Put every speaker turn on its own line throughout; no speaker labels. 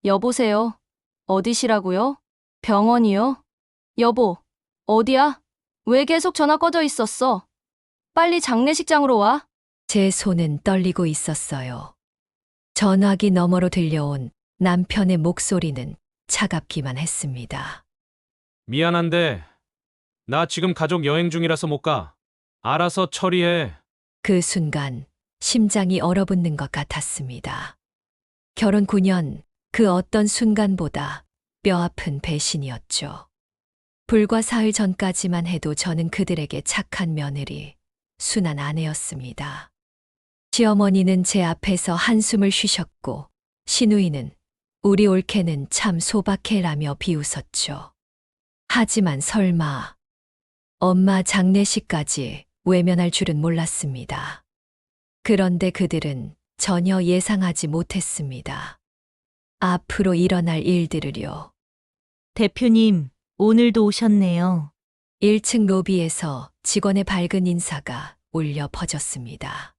여보세요? 어디시라고요? 병원이요? 여보, 어디야? 왜 계속 전화 꺼져 있었어? 빨리 장례식장으로 와.
제 손은 떨리고 있었어요. 전화기 너머로 들려온 남편의 목소리는 차갑기만 했습니다.
미안한데, 나 지금 가족 여행 중이라서 못 가. 알아서 처리해.
그 순간 심장이 얼어붙는 것 같았습니다. 결혼 9년 그 어떤 순간보다 뼈아픈 배신이었죠. 불과 사흘 전까지만 해도 저는 그들에게 착한 며느리, 순한 아내였습니다. 시어머니는 제 앞에서 한숨을 쉬셨고 시누이는 우리 올케는 참 소박해라며 비웃었죠. 하지만 설마 엄마 장례식까지 외면할 줄은 몰랐습니다. 그런데 그들은 전혀 예상하지 못했습니다. 앞으로 일어날 일들을요.
대표님, 오늘도 오셨네요.
1층 로비에서 직원의 밝은 인사가 울려 퍼졌습니다.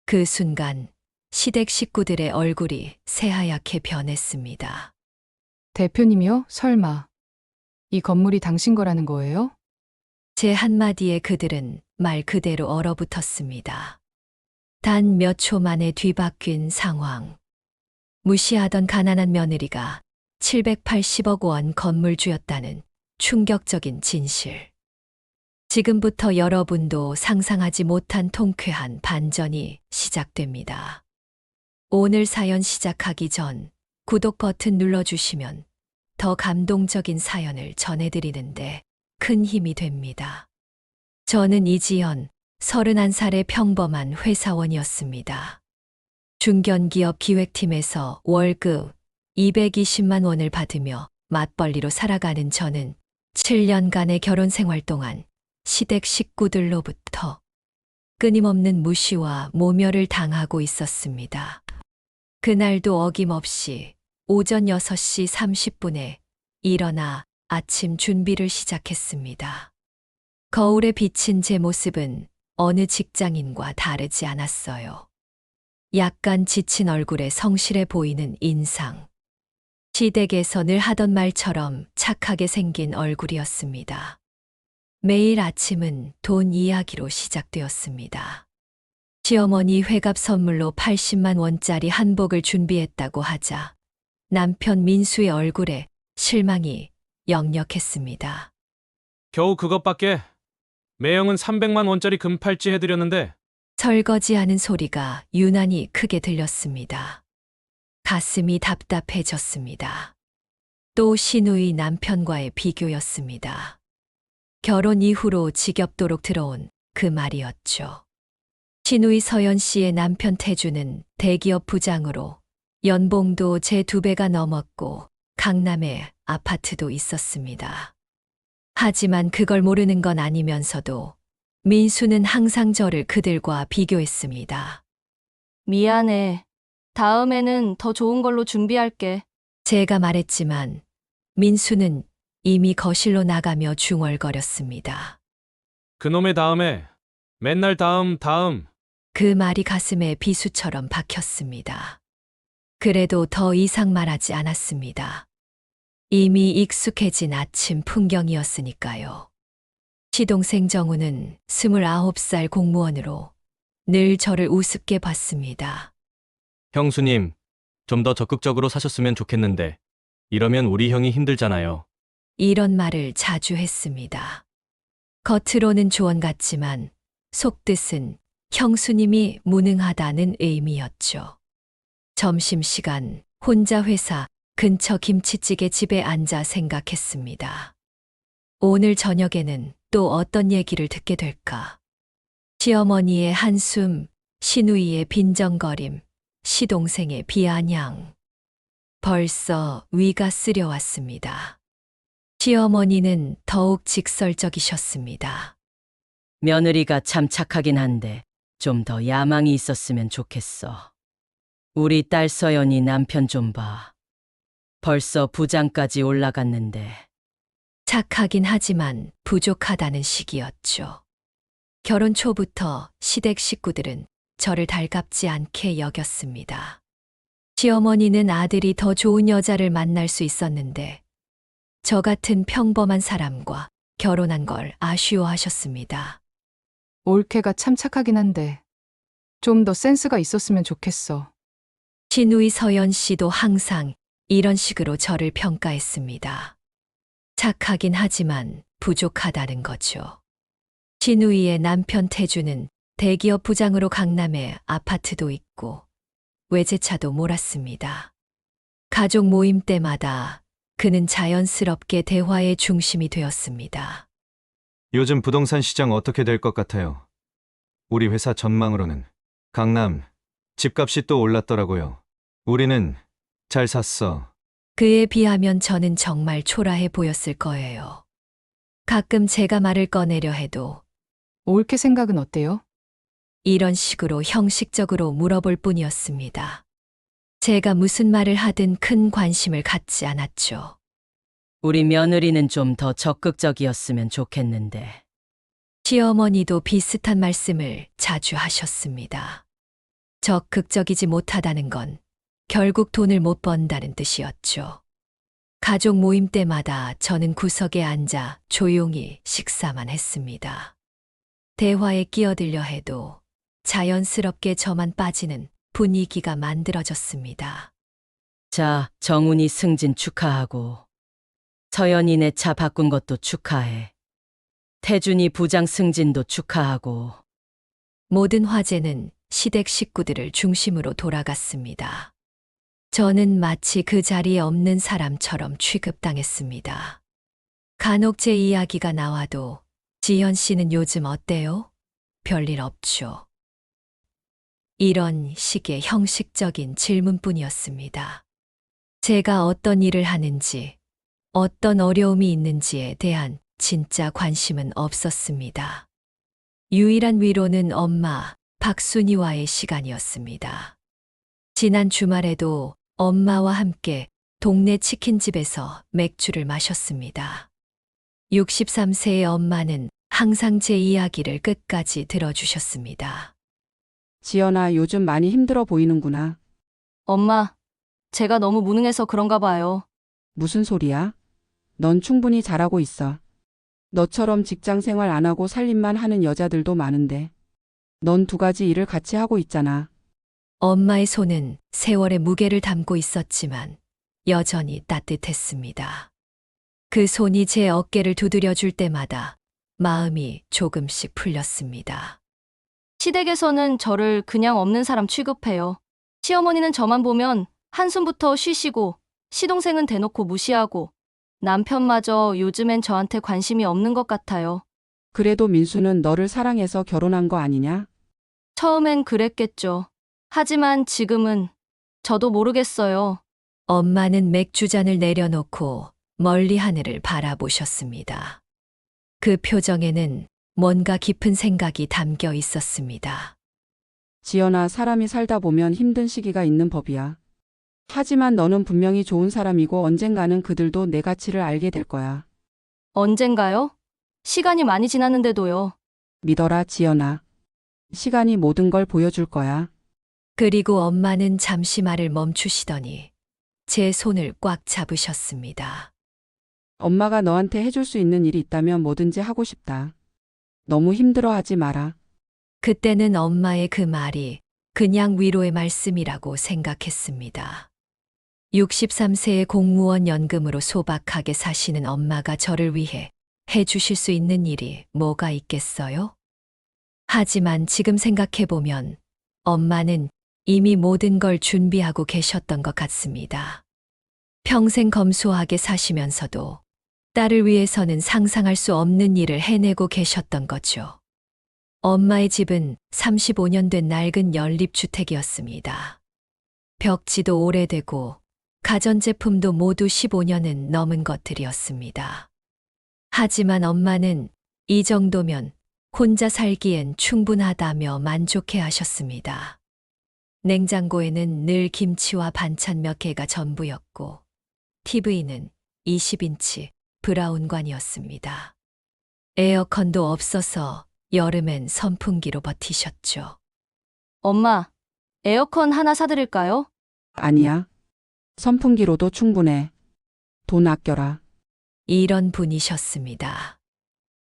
그 순간 시댁 식구들의 얼굴이 새하얗게 변했습니다.
대표님이요? 설마. 이 건물이 당신 거라는 거예요?
제 한마디에 그들은 말 그대로 얼어붙었습니다. 단 몇 초 만에 뒤바뀐 상황. 무시하던 가난한 며느리가 780억 원 건물주였다는 충격적인 진실. 지금부터 여러분도 상상하지 못한 통쾌한 반전이 시작됩니다. 오늘 사연 시작하기 전 구독 버튼 눌러주시면 더 감동적인 사연을 전해드리는데 큰 힘이 됩니다. 저는 이지연, 31살의 평범한 회사원이었습니다. 중견기업 기획팀에서 월급 220만 원을 받으며 맞벌이로 살아가는 저는 7년간의 결혼 생활 동안 시댁 식구들로부터 끊임없는 무시와 모멸을 당하고 있었습니다. 그날도 어김없이 오전 6시 30분에 일어나 아침 준비를 시작했습니다. 거울에 비친 제 모습은 어느 직장인과 다르지 않았어요. 약간 지친 얼굴에 성실해 보이는 인상. 시댁에서 늘 하던 말처럼 착하게 생긴 얼굴이었습니다. 매일 아침은 돈 이야기로 시작되었습니다. 시어머니 회갑 선물로 80만 원짜리 한복을 준비했다고 하자 남편 민수의 얼굴에 실망이 역력했습니다.
겨우 그것밖에? 매형은 300만 원짜리 금팔찌 해드렸는데,
설거지하는 소리가 유난히 크게 들렸습니다. 가슴이 답답해졌습니다. 또 시누이 남편과의 비교였습니다. 결혼 이후로 지겹도록 들어온 그 말이었죠. 시누이 서연 씨의 남편 태주는 대기업 부장으로 연봉도 제 2배가 넘었고 강남에 아파트도 있었습니다. 하지만 그걸 모르는 건 아니면서도 민수는 항상 저를 그들과 비교했습니다.
미안해. 다음에는 더 좋은 걸로 준비할게.
제가 말했지만 민수는 이미 거실로 나가며 중얼거렸습니다.
그놈의 다음에, 맨날 다음.
그 말이 가슴에 비수처럼 박혔습니다. 그래도 더 이상 말하지 않았습니다. 이미 익숙해진 아침 풍경이었으니까요. 시동생 정우는 29살 공무원으로 늘 저를 우습게 봤습니다.
형수님, 좀 더 적극적으로 사셨으면 좋겠는데, 이러면 우리 형이 힘들잖아요.
이런 말을 자주 했습니다. 겉으로는 조언 같지만 속뜻은 형수님이 무능하다는 의미였죠. 점심시간 혼자 회사 근처 김치찌개 집에 앉아 생각했습니다. 오늘 저녁에는 또 어떤 얘기를 듣게 될까? 시어머니의 한숨, 시누이의 빈정거림, 시동생의 비아냥. 벌써 위가 쓰려왔습니다. 시어머니는 더욱 직설적이셨습니다.
며느리가 참 착하긴 한데 좀 더 야망이 있었으면 좋겠어. 우리 딸 서연이 남편 좀 봐. 벌써 부장까지 올라갔는데.
착하긴 하지만 부족하다는 시기였죠. 결혼 초부터 시댁 식구들은 저를 달갑지 않게 여겼습니다. 시어머니는 아들이 더 좋은 여자를 만날 수 있었는데 저 같은 평범한 사람과 결혼한 걸 아쉬워하셨습니다.
올케가 참 착하긴 한데 좀 더 센스가 있었으면 좋겠어.
시누이 서연 씨도 항상 이런 식으로 저를 평가했습니다. 착하긴 하지만 부족하다는 거죠. 시누이의 남편 태주는 대기업 부장으로 강남에 아파트도 있고 외제차도 몰았습니다. 가족 모임 때마다 그는 자연스럽게 대화의 중심이 되었습니다.
요즘 부동산 시장 어떻게 될 것 같아요? 우리 회사 전망으로는 강남 집값이 또 올랐더라고요. 우리는 잘 샀어.
그에 비하면 저는 정말 초라해 보였을 거예요. 가끔 제가 말을 꺼내려 해도
올케 생각은 어때요?
이런 식으로 형식적으로 물어볼 뿐이었습니다. 제가 무슨 말을 하든 큰 관심을 갖지 않았죠.
우리 며느리는 좀 더 적극적이었으면 좋겠는데.
시어머니도 비슷한 말씀을 자주 하셨습니다. 적극적이지 못하다는 건 결국 돈을 못 번다는 뜻이었죠. 가족 모임 때마다 저는 구석에 앉아 조용히 식사만 했습니다. 대화에 끼어들려 해도 자연스럽게 저만 빠지는 분위기가 만들어졌습니다.
자, 정훈이 승진 축하하고. 서연이 내 차 바꾼 것도 축하해. 태준이 부장 승진도 축하하고.
모든 화제는 시댁 식구들을 중심으로 돌아갔습니다. 저는 마치 그 자리에 없는 사람처럼 취급당했습니다. 간혹 제 이야기가 나와도 지현 씨는 요즘 어때요? 별일 없죠. 이런 식의 형식적인 질문뿐이었습니다. 제가 어떤 일을 하는지, 어떤 어려움이 있는지에 대한 진짜 관심은 없었습니다. 유일한 위로는 엄마 박순이와의 시간이었습니다. 지난 주말에도 엄마와 함께 동네 치킨집에서 맥주를 마셨습니다. 63세의 엄마는 항상 제 이야기를 끝까지 들어주셨습니다.
지연아, 요즘 많이 힘들어 보이는구나.
엄마, 제가 너무 무능해서 그런가 봐요.
무슨 소리야? 넌 충분히 잘하고 있어. 너처럼 직장 생활 안 하고 살림만 하는 여자들도 많은데. 넌 두 가지 일을 같이 하고 있잖아.
엄마의 손은 세월의 무게를 담고 있었지만 여전히 따뜻했습니다. 그 손이 제 어깨를 두드려 줄 때마다 마음이 조금씩 풀렸습니다.
시댁에서는 저를 그냥 없는 사람 취급해요. 시어머니는 저만 보면 한숨부터 쉬시고, 시동생은 대놓고 무시하고, 남편마저 요즘엔 저한테 관심이 없는 것 같아요.
그래도 민수는 너를 사랑해서 결혼한 거 아니냐?
처음엔 그랬겠죠. 하지만 지금은 저도 모르겠어요.
엄마는 맥주잔을 내려놓고 멀리 하늘을 바라보셨습니다. 그 표정에는 뭔가 깊은 생각이 담겨 있었습니다.
지연아, 사람이 살다 보면 힘든 시기가 있는 법이야. 하지만 너는 분명히 좋은 사람이고 언젠가는 그들도 내 가치를 알게 될 거야.
언젠가요? 시간이 많이 지났는데도요.
믿어라, 지연아. 시간이 모든 걸 보여줄 거야.
그리고 엄마는 잠시 말을 멈추시더니 제 손을 꽉 잡으셨습니다.
엄마가 너한테 해줄 수 있는 일이 있다면 뭐든지 하고 싶다. 너무 힘들어하지 마라.
그때는 엄마의 그 말이 그냥 위로의 말씀이라고 생각했습니다. 63세의 공무원 연금으로 소박하게 사시는 엄마가 저를 위해 해주실 수 있는 일이 뭐가 있겠어요? 하지만 지금 생각해보면 엄마는 이미 모든 걸 준비하고 계셨던 것 같습니다. 평생 검소하게 사시면서도 딸을 위해서는 상상할 수 없는 일을 해내고 계셨던 거죠. 엄마의 집은 35년 된 낡은 연립주택이었습니다. 벽지도 오래되고 가전제품도 모두 15년은 넘은 것들이었습니다. 하지만 엄마는 이 정도면 혼자 살기엔 충분하다며 만족해 하셨습니다. 냉장고에는 늘 김치와 반찬 몇 개가 전부였고, TV는 20인치 브라운관이었습니다. 에어컨도 없어서 여름엔 선풍기로 버티셨죠.
엄마, 에어컨 하나 사드릴까요?
아니야. 선풍기로도 충분해. 돈 아껴라.
이런 분이셨습니다.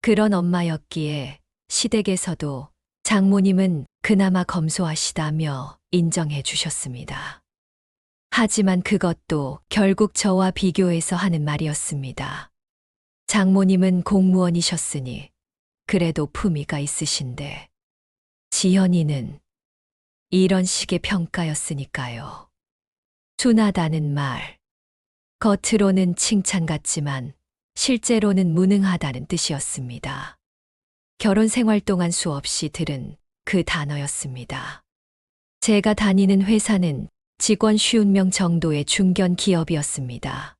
그런 엄마였기에 시댁에서도 장모님은 그나마 검소하시다며 인정해 주셨습니다. 하지만 그것도 결국 저와 비교해서 하는 말이었습니다. 장모님은 공무원이셨으니 그래도 품위가 있으신데 지연이는 이런 식의 평가였으니까요. 둔하다는 말. 겉으로는 칭찬 같지만 실제로는 무능하다는 뜻이었습니다. 결혼 생활 동안 수없이 들은 그 단어였습니다. 제가 다니는 회사는 직원 50명 정도의 중견 기업이었습니다.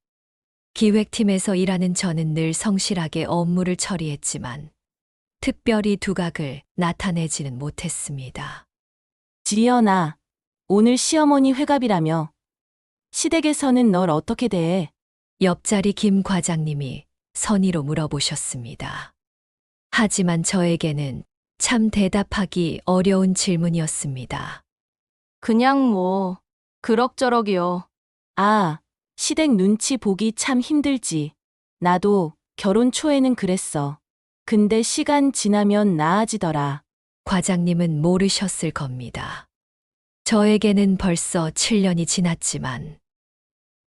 기획팀에서 일하는 저는 늘 성실하게 업무를 처리했지만 특별히 두각을 나타내지는 못했습니다.
지연아, 오늘 시어머니 회갑이라며. 시댁에서는 널 어떻게 대해?
옆자리 김 과장님이 선의로 물어보셨습니다. 하지만 저에게는 참 대답하기 어려운 질문이었습니다.
그냥 뭐, 그럭저럭이요.
아, 시댁 눈치 보기 참 힘들지. 나도 결혼 초에는 그랬어. 근데 시간 지나면 나아지더라.
과장님은 모르셨을 겁니다. 저에게는 벌써 7년이 지났지만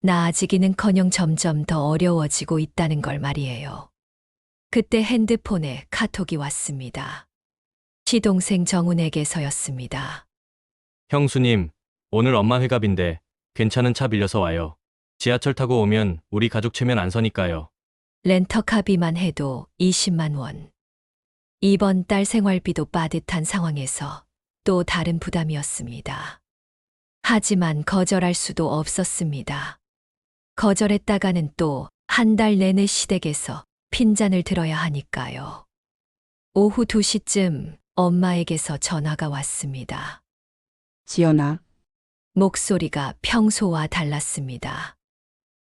나아지기는커녕 점점 더 어려워지고 있다는 걸 말이에요. 그때 핸드폰에 카톡이 왔습니다. 시동생 정훈에게서였습니다.
형수님, 오늘 엄마 회갑인데 괜찮은 차 빌려서 와요. 지하철 타고 오면 우리 가족 체면 안 서니까요.
렌터카비만 해도 20만 원. 이번 달 생활비도 빠듯한 상황에서 또 다른 부담이었습니다. 하지만 거절할 수도 없었습니다. 거절했다가는 또 한 달 내내 시댁에서 핀잔을 들어야 하니까요. 오후 2시쯤 엄마에게서 전화가 왔습니다.
지연아,
목소리가 평소와 달랐습니다.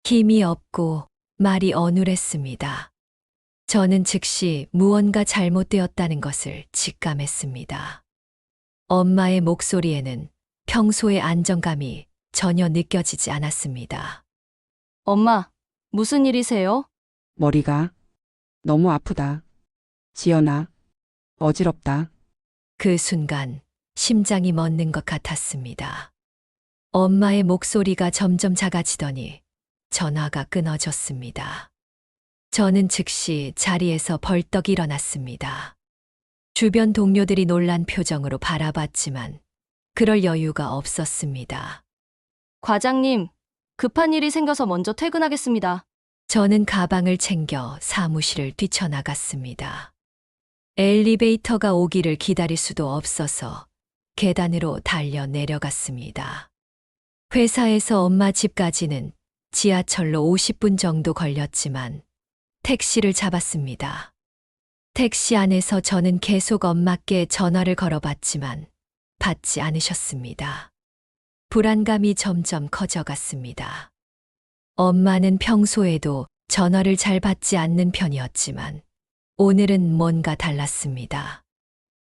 힘이 없고 말이 어눌했습니다. 저는 즉시 무언가 잘못되었다는 것을 직감했습니다. 엄마의 목소리에는 평소의 안정감이 전혀 느껴지지 않았습니다.
엄마, 무슨 일이세요?
머리가 너무 아프다. 지연아, 어지럽다.
그 순간 심장이 멎는 것 같았습니다. 엄마의 목소리가 점점 작아지더니 전화가 끊어졌습니다. 저는 즉시 자리에서 벌떡 일어났습니다. 주변 동료들이 놀란 표정으로 바라봤지만 그럴 여유가 없었습니다.
과장님, 급한 일이 생겨서 먼저 퇴근하겠습니다.
저는 가방을 챙겨 사무실을 뛰쳐나갔습니다. 엘리베이터가 오기를 기다릴 수도 없어서 계단으로 달려 내려갔습니다. 회사에서 엄마 집까지는 지하철로 50분 정도 걸렸지만 택시를 잡았습니다. 택시 안에서 저는 계속 엄마께 전화를 걸어봤지만 받지 않으셨습니다. 불안감이 점점 커져갔습니다. 엄마는 평소에도 전화를 잘 받지 않는 편이었지만 오늘은 뭔가 달랐습니다.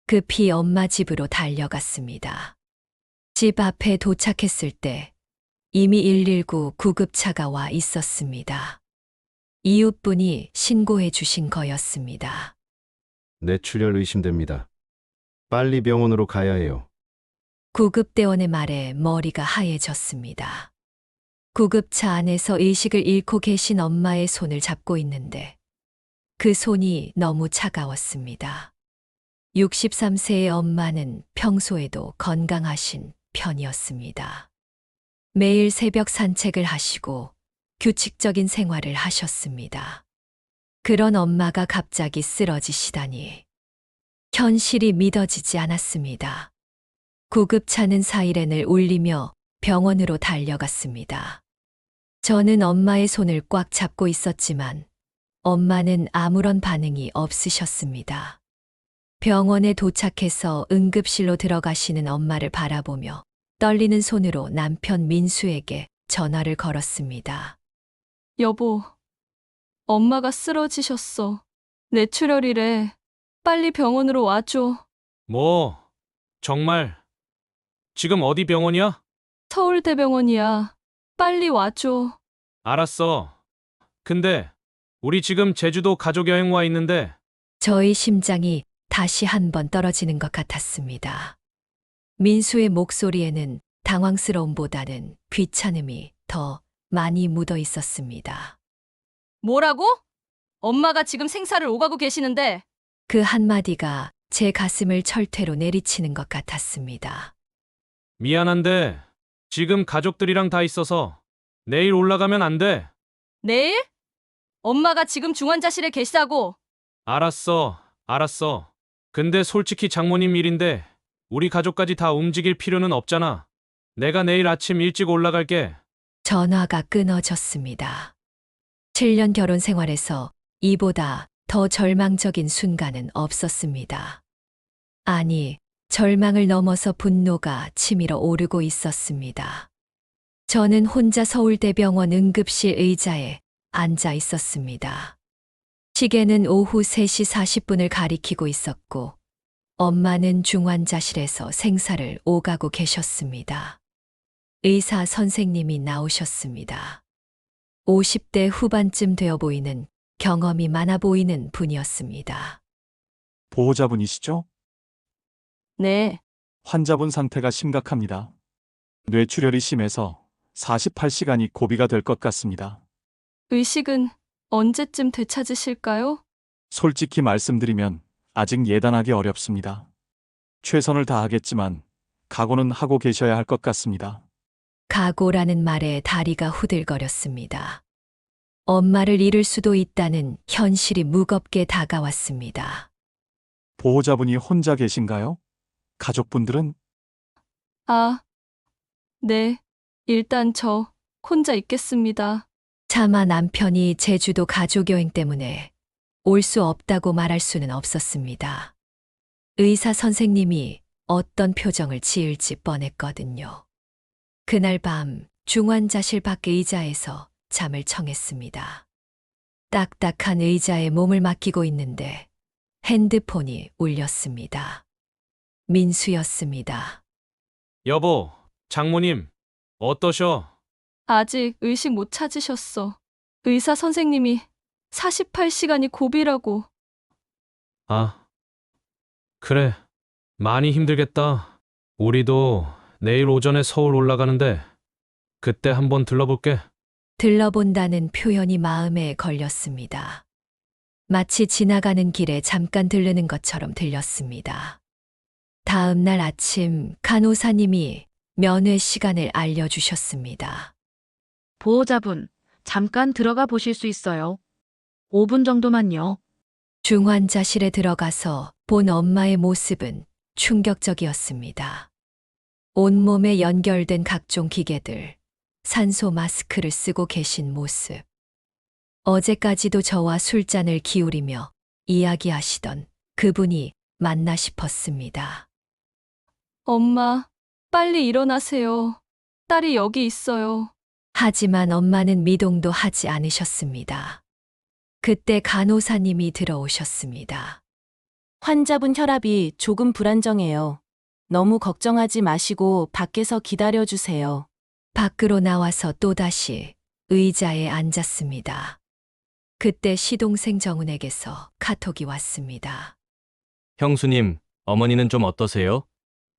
급히 엄마 집으로 달려갔습니다. 집 앞에 도착했을 때 이미 119 구급차가 와 있었습니다. 이웃분이 신고해 주신 거였습니다.
뇌출혈 의심됩니다. 빨리 병원으로 가야 해요.
구급대원의 말에 머리가 하얘졌습니다. 구급차 안에서 의식을 잃고 계신 엄마의 손을 잡고 있는데 그 손이 너무 차가웠습니다. 63세의 엄마는 평소에도 건강하신 편이었습니다. 매일 새벽 산책을 하시고 규칙적인 생활을 하셨습니다. 그런 엄마가 갑자기 쓰러지시다니 현실이 믿어지지 않았습니다. 구급차는 사이렌을 울리며 병원으로 달려갔습니다. 저는 엄마의 손을 꽉 잡고 있었지만 엄마는 아무런 반응이 없으셨습니다. 병원에 도착해서 응급실로 들어가시는 엄마를 바라보며 떨리는 손으로 남편 민수에게 전화를 걸었습니다.
여보, 엄마가 쓰러지셨어. 뇌출혈이래. 빨리 병원으로 와줘.
뭐, 정말. 지금 어디 병원이야?
서울대병원이야. 빨리 와줘.
알았어. 근데 우리 지금 제주도 가족 여행 와 있는데
저의 심장이 다시 한 번 떨어지는 것 같았습니다. 민수의 목소리에는 당황스러움보다는 귀찮음이 더 많이 묻어 있었습니다.
뭐라고? 엄마가 지금 생사를 오가고 계시는데
그 한마디가 제 가슴을 철퇴로 내리치는 것 같았습니다.
미안한데 지금 가족들이랑 다 있어서 내일 올라가면 안 돼.
내일? 엄마가 지금 중환자실에 계시다고.
알았어. 알았어. 근데 솔직히 장모님 일인데 우리 가족까지 다 움직일 필요는 없잖아. 내가 내일 아침 일찍 올라갈게.
전화가 끊어졌습니다. 7년 결혼 생활에서 이보다 더 절망적인 순간은 없었습니다. 아니, 절망을 넘어서 분노가 치밀어 오르고 있었습니다. 저는 혼자 서울대병원 응급실 의자에 앉아 있었습니다. 시계는 오후 3시 40분을 가리키고 있었고, 엄마는 중환자실에서 생사를 오가고 계셨습니다. 의사 선생님이 나오셨습니다. 50대 후반쯤 되어 보이는 경험이 많아 보이는 분이었습니다.
보호자분이시죠?
네.
환자분 상태가 심각합니다. 뇌출혈이 심해서 48시간이 고비가 될 것 같습니다.
의식은 언제쯤 되찾으실까요?
솔직히 말씀드리면 아직 예단하기 어렵습니다. 최선을 다하겠지만 각오는 하고 계셔야 할 것 같습니다.
각오라는 말에 다리가 후들거렸습니다. 엄마를 잃을 수도 있다는 현실이 무겁게 다가왔습니다.
보호자분이 혼자 계신가요? 가족분들은?
아, 네. 일단 저 혼자 있겠습니다.
차마 남편이 제주도 가족여행 때문에 올 수 없다고 말할 수는 없었습니다. 의사 선생님이 어떤 표정을 지을지 뻔했거든요. 그날 밤 중환자실 밖 의자에서 잠을 청했습니다. 딱딱한 의자에 몸을 맡기고 있는데 핸드폰이 울렸습니다. 민수였습니다.
여보, 장모님, 어떠셔?
아직 의식 못 찾으셨어. 의사 선생님이 48시간이 고비라고.
아, 그래. 많이 힘들겠다. 우리도 내일 오전에 서울 올라가는데 그때 한번 들러볼게.
들러본다는 표현이 마음에 걸렸습니다. 마치 지나가는 길에 잠깐 들르는 것처럼 들렸습니다. 다음 날 아침 간호사님이 면회 시간을 알려주셨습니다.
보호자분, 잠깐 들어가 보실 수 있어요. 5분 정도만요.
중환자실에 들어가서 본 엄마의 모습은 충격적이었습니다. 온몸에 연결된 각종 기계들, 산소 마스크를 쓰고 계신 모습. 어제까지도 저와 술잔을 기울이며 이야기하시던 그분이 맞나 싶었습니다.
엄마, 빨리 일어나세요. 딸이 여기 있어요.
하지만 엄마는 미동도 하지 않으셨습니다. 그때 간호사님이 들어오셨습니다.
환자분 혈압이 조금 불안정해요. 너무 걱정하지 마시고 밖에서 기다려주세요.
밖으로 나와서 또다시 의자에 앉았습니다. 그때 시동생 정은에게서 카톡이 왔습니다.
형수님, 어머니는 좀 어떠세요?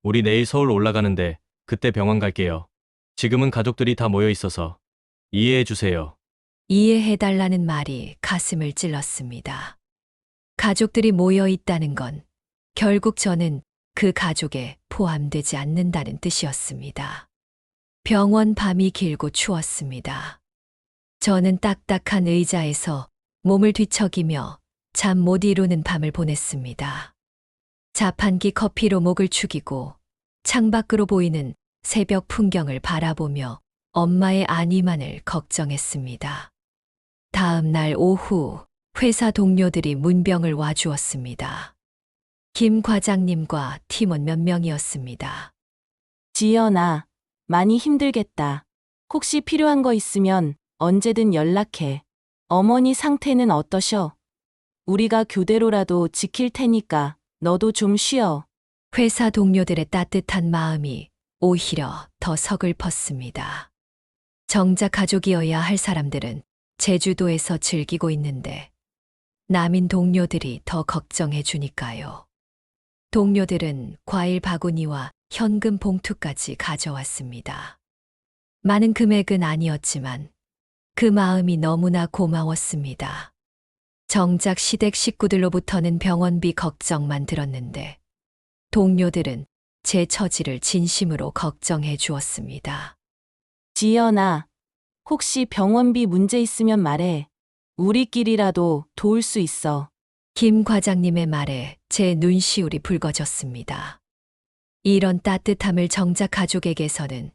우리 내일 서울 올라가는데 그때 병원 갈게요. 지금은 가족들이 다 모여 있어서 이해해 주세요.
이해해달라는 말이 가슴을 찔렀습니다. 가족들이 모여 있다는 건 결국 저는 그 가족에 포함되지 않는다는 뜻이었습니다. 병원 밤이 길고 추웠습니다. 저는 딱딱한 의자에서 몸을 뒤척이며 잠 못 이루는 밤을 보냈습니다. 자판기 커피로 목을 축이고 창밖으로 보이는 새벽 풍경을 바라보며 엄마의 안위만을 걱정했습니다. 다음 날 오후 회사 동료들이 문병을 와주었습니다. 김 과장님과 팀원 몇 명이었습니다.
지연아, 많이 힘들겠다. 혹시 필요한 거 있으면 언제든 연락해. 어머니 상태는 어떠셔? 우리가 교대로라도 지킬 테니까 너도 좀 쉬어.
회사 동료들의 따뜻한 마음이 오히려 더 서글펐습니다. 정작 가족이어야 할 사람들은 제주도에서 즐기고 있는데 남인 동료들이 더 걱정해 주니까요. 동료들은 과일 바구니와 현금 봉투까지 가져왔습니다. 많은 금액은 아니었지만 그 마음이 너무나 고마웠습니다. 정작 시댁 식구들로부터는 병원비 걱정만 들었는데 동료들은 제 처지를 진심으로 걱정해 주었습니다.
지연아, 혹시 병원비 문제 있으면 말해. 우리끼리라도 도울 수 있어.
김 과장님의 말에 제 눈시울이 붉어졌습니다. 이런 따뜻함을 정작 가족에게서는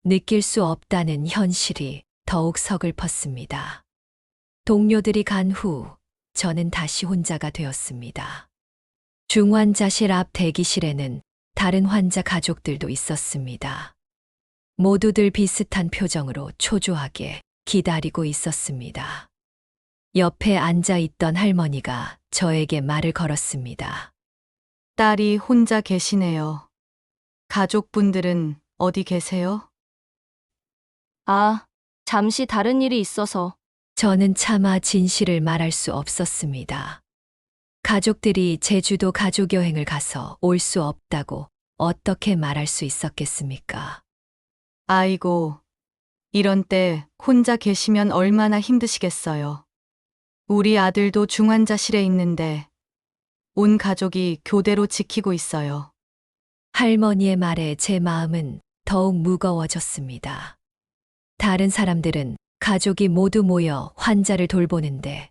느낄 수 없다는 현실이 더욱 서글펐습니다. 동료들이 간 후 저는 다시 혼자가 되었습니다. 중환자실 앞 대기실에는 다른 환자 가족들도 있었습니다. 모두들 비슷한 표정으로 초조하게 기다리고 있었습니다. 옆에 앉아 있던 할머니가 저에게 말을 걸었습니다.
딸이 혼자 계시네요. 가족분들은 어디 계세요? 아, 잠시 다른 일이 있어서.
저는 차마 진실을 말할 수 없었습니다. 가족들이 제주도 가족여행을 가서 올 수 없다고 어떻게 말할 수 있었겠습니까?
아이고, 이런 때 혼자 계시면 얼마나 힘드시겠어요. 우리 아들도 중환자실에 있는데 온 가족이 교대로 지키고 있어요.
할머니의 말에 제 마음은 더욱 무거워졌습니다. 다른 사람들은 가족이 모두 모여 환자를 돌보는데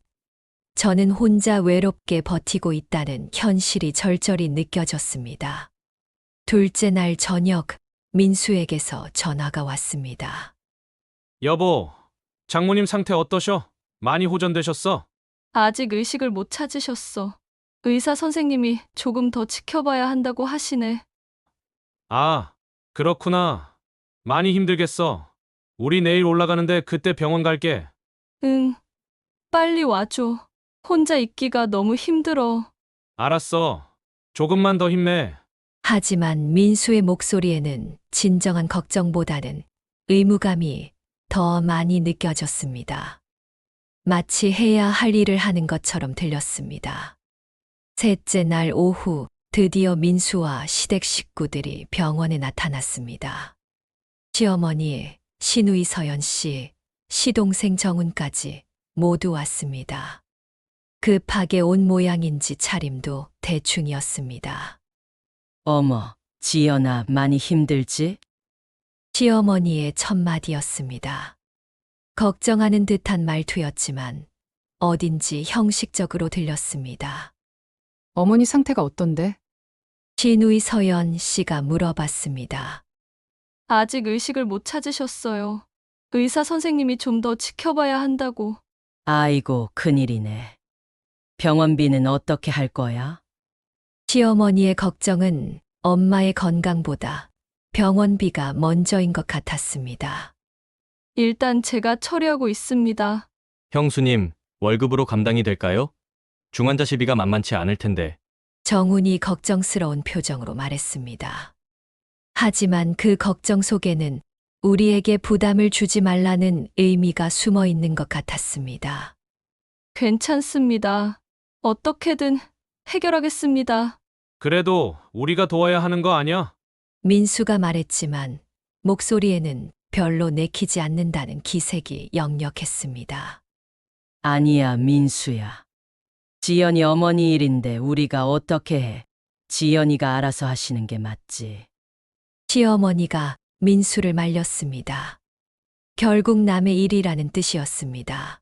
저는 혼자 외롭게 버티고 있다는 현실이 절절히 느껴졌습니다. 둘째 날 저녁 민수에게서 전화가 왔습니다.
여보, 장모님 상태 어떠셔? 많이 호전되셨어?
아직 의식을 못 찾으셨어. 의사 선생님이 조금 더 지켜봐야 한다고 하시네.
아, 그렇구나. 많이 힘들겠어. 우리 내일 올라가는데 그때 병원 갈게.
응, 빨리 와줘. 혼자 있기가 너무 힘들어.
알았어. 조금만 더 힘내.
하지만 민수의 목소리에는 진정한 걱정보다는 의무감이 더 많이 느껴졌습니다. 마치 해야 할 일을 하는 것처럼 들렸습니다. 셋째 날 오후 드디어 민수와 시댁 식구들이 병원에 나타났습니다. 시어머니, 시누이 서연 씨, 시동생 정훈까지 모두 왔습니다. 급하게 온 모양인지 차림도 대충이었습니다.
어머, 지연아, 많이 힘들지?
시어머니의 첫마디였습니다. 걱정하는 듯한 말투였지만 어딘지 형식적으로 들렸습니다.
어머니 상태가 어떤데?
시누이 서연 씨가 물어봤습니다.
아직 의식을 못 찾으셨어요. 의사 선생님이 좀 더 지켜봐야 한다고.
아이고, 큰일이네. 병원비는 어떻게 할 거야?
시어머니의 걱정은 엄마의 건강보다 병원비가 먼저인 것 같았습니다.
일단 제가 처리하고 있습니다.
형수님, 월급으로 감당이 될까요? 중환자실비가 만만치 않을 텐데.
정훈이 걱정스러운 표정으로 말했습니다. 하지만 그 걱정 속에는 우리에게 부담을 주지 말라는 의미가 숨어 있는 것 같았습니다.
괜찮습니다. 어떻게든 해결하겠습니다.
그래도 우리가 도와야 하는 거 아니야?
민수가 말했지만 목소리에는 별로 내키지 않는다는 기색이 역력했습니다.
아니야, 민수야. 지연이 어머니 일인데 우리가 어떻게 해? 지연이가 알아서 하시는 게 맞지.
시어머니가 민수를 말렸습니다. 결국 남의 일이라는 뜻이었습니다.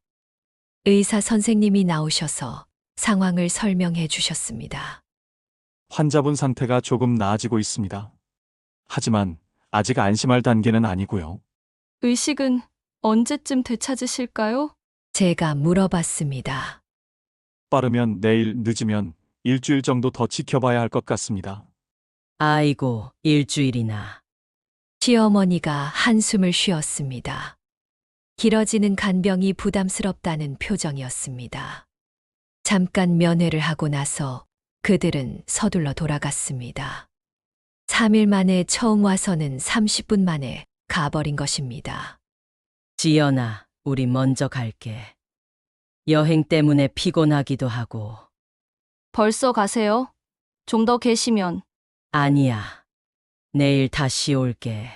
의사 선생님이 나오셔서 상황을 설명해 주셨습니다.
환자분 상태가 조금 나아지고 있습니다. 하지만 아직 안심할 단계는 아니고요.
의식은 언제쯤 되찾으실까요?
제가 물어봤습니다.
빠르면 내일, 늦으면 일주일 정도 더 지켜봐야 할 것 같습니다.
아이고, 일주일이나.
시어머니가 한숨을 쉬었습니다. 길어지는 간병이 부담스럽다는 표정이었습니다. 잠깐 면회를 하고 나서 그들은 서둘러 돌아갔습니다. 3일 만에 처음 와서는 30분 만에 가버린 것입니다.
지연아, 우리 먼저 갈게. 여행 때문에 피곤하기도 하고.
벌써 가세요? 좀 더 계시면.
아니야. 내일 다시 올게.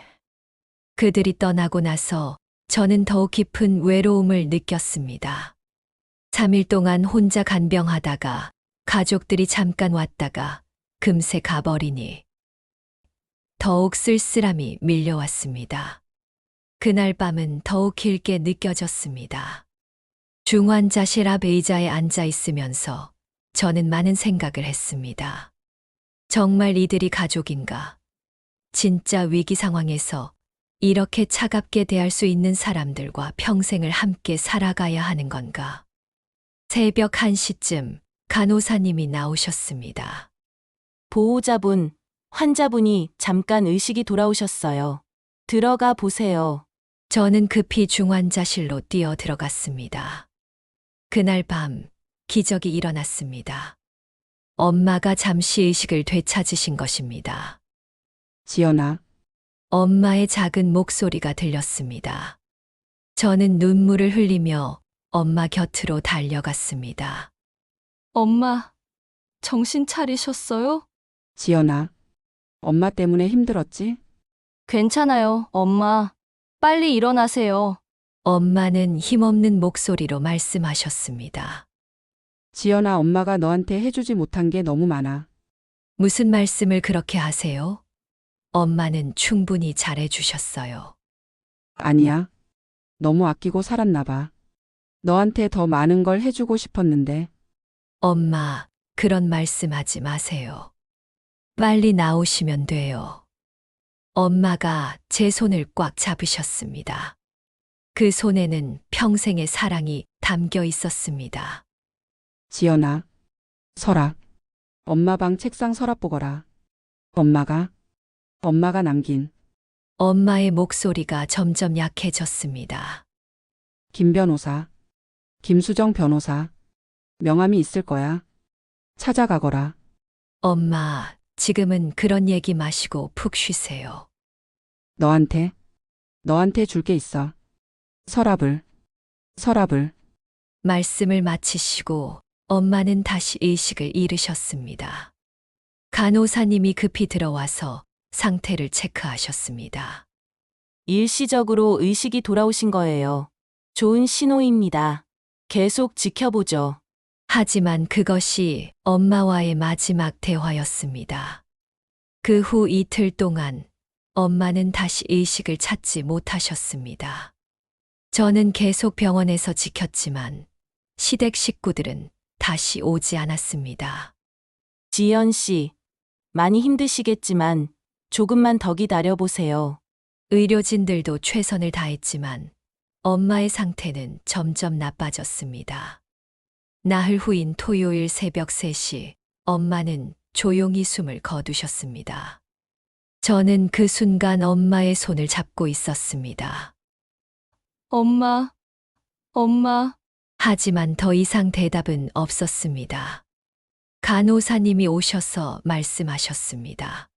그들이 떠나고 나서 저는 더욱 깊은 외로움을 느꼈습니다. 3일 동안 혼자 간병하다가 가족들이 잠깐 왔다가 금세 가버리니 더욱 쓸쓸함이 밀려왔습니다. 그날 밤은 더욱 길게 느껴졌습니다. 중환자실 앞 의자에 앉아 있으면서 저는 많은 생각을 했습니다. 정말 이들이 가족인가? 진짜 위기 상황에서 이렇게 차갑게 대할 수 있는 사람들과 평생을 함께 살아가야 하는 건가? 새벽 1시쯤 간호사님이 나오셨습니다.
보호자분, 환자분이 잠깐 의식이 돌아오셨어요. 들어가 보세요.
저는 급히 중환자실로 뛰어 들어갔습니다. 그날 밤 기적이 일어났습니다. 엄마가 잠시 의식을 되찾으신 것입니다.
지연아,
엄마의 작은 목소리가 들렸습니다. 저는 눈물을 흘리며 엄마 곁으로 달려갔습니다.
엄마, 정신 차리셨어요?
지연아. 엄마 때문에 힘들었지?
괜찮아요, 엄마. 빨리 일어나세요.
엄마는 힘없는 목소리로 말씀하셨습니다.
지연아, 엄마가 너한테 해주지 못한 게 너무 많아.
무슨 말씀을 그렇게 하세요? 엄마는 충분히 잘해주셨어요.
아니야. 너무 아끼고 살았나 봐. 너한테 더 많은 걸 해주고 싶었는데.
엄마, 그런 말씀하지 마세요. 빨리 나오시면 돼요. 엄마가 제 손을 꽉 잡으셨습니다. 그 손에는 평생의 사랑이 담겨 있었습니다.
지연아, 서랍. 엄마 방 책상 서랍 보거라. 엄마가 남긴
엄마의 목소리가 점점 약해졌습니다.
김 변호사, 김수정 변호사. 명함이 있을 거야. 찾아가거라.
엄마, 지금은 그런 얘기 마시고 푹 쉬세요.
너한테 줄 게 있어. 서랍을.
말씀을 마치시고 엄마는 다시 의식을 잃으셨습니다. 간호사님이 급히 들어와서 상태를 체크하셨습니다.
일시적으로 의식이 돌아오신 거예요. 좋은 신호입니다. 계속 지켜보죠.
하지만 그것이 엄마와의 마지막 대화였습니다. 그 후 이틀 동안 엄마는 다시 의식을 찾지 못하셨습니다. 저는 계속 병원에서 지켰지만 시댁 식구들은 다시 오지 않았습니다.
지연 씨, 많이 힘드시겠지만 조금만 더 기다려보세요.
의료진들도 최선을 다했지만 엄마의 상태는 점점 나빠졌습니다. 나흘 후인 토요일 새벽 3시, 엄마는 조용히 숨을 거두셨습니다. 저는 그 순간 엄마의 손을 잡고 있었습니다.
엄마.
하지만 더 이상 대답은 없었습니다. 간호사님이 오셔서 말씀하셨습니다.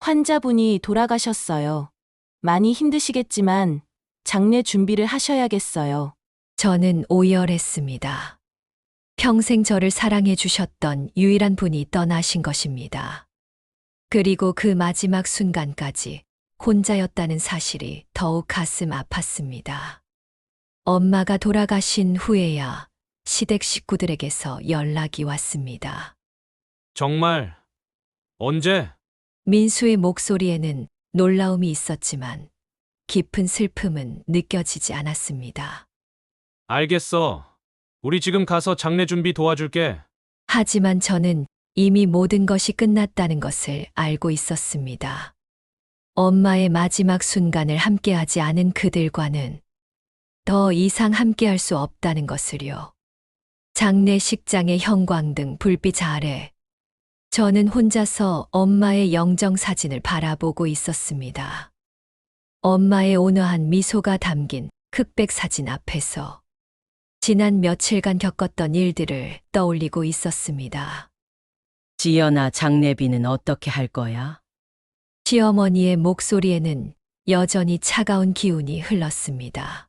환자분이 돌아가셨어요. 많이 힘드시겠지만 장례 준비를 하셔야겠어요.
저는 오열했습니다. 평생 저를 사랑해 주셨던 유일한 분이 떠나신 것입니다. 그리고 그 마지막 순간까지 혼자였다는 사실이 더욱 가슴 아팠습니다. 엄마가 돌아가신 후에야 시댁 식구들에게서 연락이 왔습니다.
정말? 언제?
민수의 목소리에는 놀라움이 있었지만 깊은 슬픔은 느껴지지 않았습니다.
알겠어. 우리 지금 가서 장례 준비 도와줄게.
하지만 저는 이미 모든 것이 끝났다는 것을 알고 있었습니다. 엄마의 마지막 순간을 함께하지 않은 그들과는 더 이상 함께할 수 없다는 것을요. 장례식장의 형광등 불빛 아래 저는 혼자서 엄마의 영정 사진을 바라보고 있었습니다. 엄마의 온화한 미소가 담긴 흑백 사진 앞에서 지난 며칠간 겪었던 일들을 떠올리고 있었습니다.
지연아, 장례비는 어떻게 할 거야?
시어머니의 목소리에는 여전히 차가운 기운이 흘렀습니다.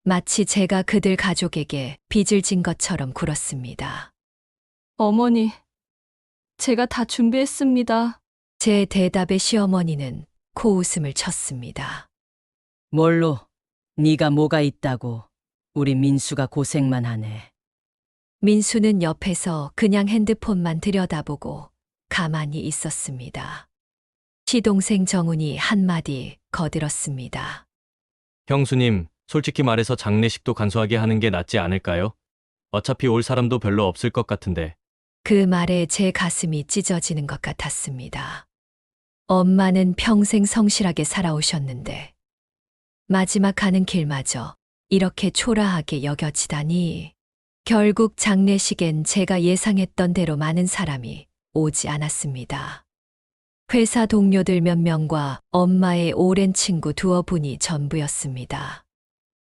마치 제가 그들 가족에게 빚을 진 것처럼 굴었습니다.
어머니, 제가 다 준비했습니다.
제 대답에 시어머니는 코웃음을 쳤습니다.
뭘로? 네가 뭐가 있다고. 우리 민수가 고생만 하네.
민수는 옆에서 그냥 핸드폰만 들여다보고 가만히 있었습니다. 시동생 정훈이 한마디 거들었습니다.
형수님, 솔직히 말해서 장례식도 간소하게 하는 게 낫지 않을까요? 어차피 올 사람도 별로 없을 것 같은데.
그 말에 제 가슴이 찢어지는 것 같았습니다. 엄마는 평생 성실하게 살아오셨는데 마지막 가는 길마저 이렇게 초라하게 여겨지다니. 결국 장례식엔 제가 예상했던 대로 많은 사람이 오지 않았습니다. 회사 동료들 몇 명과 엄마의 오랜 친구 두어 분이 전부였습니다.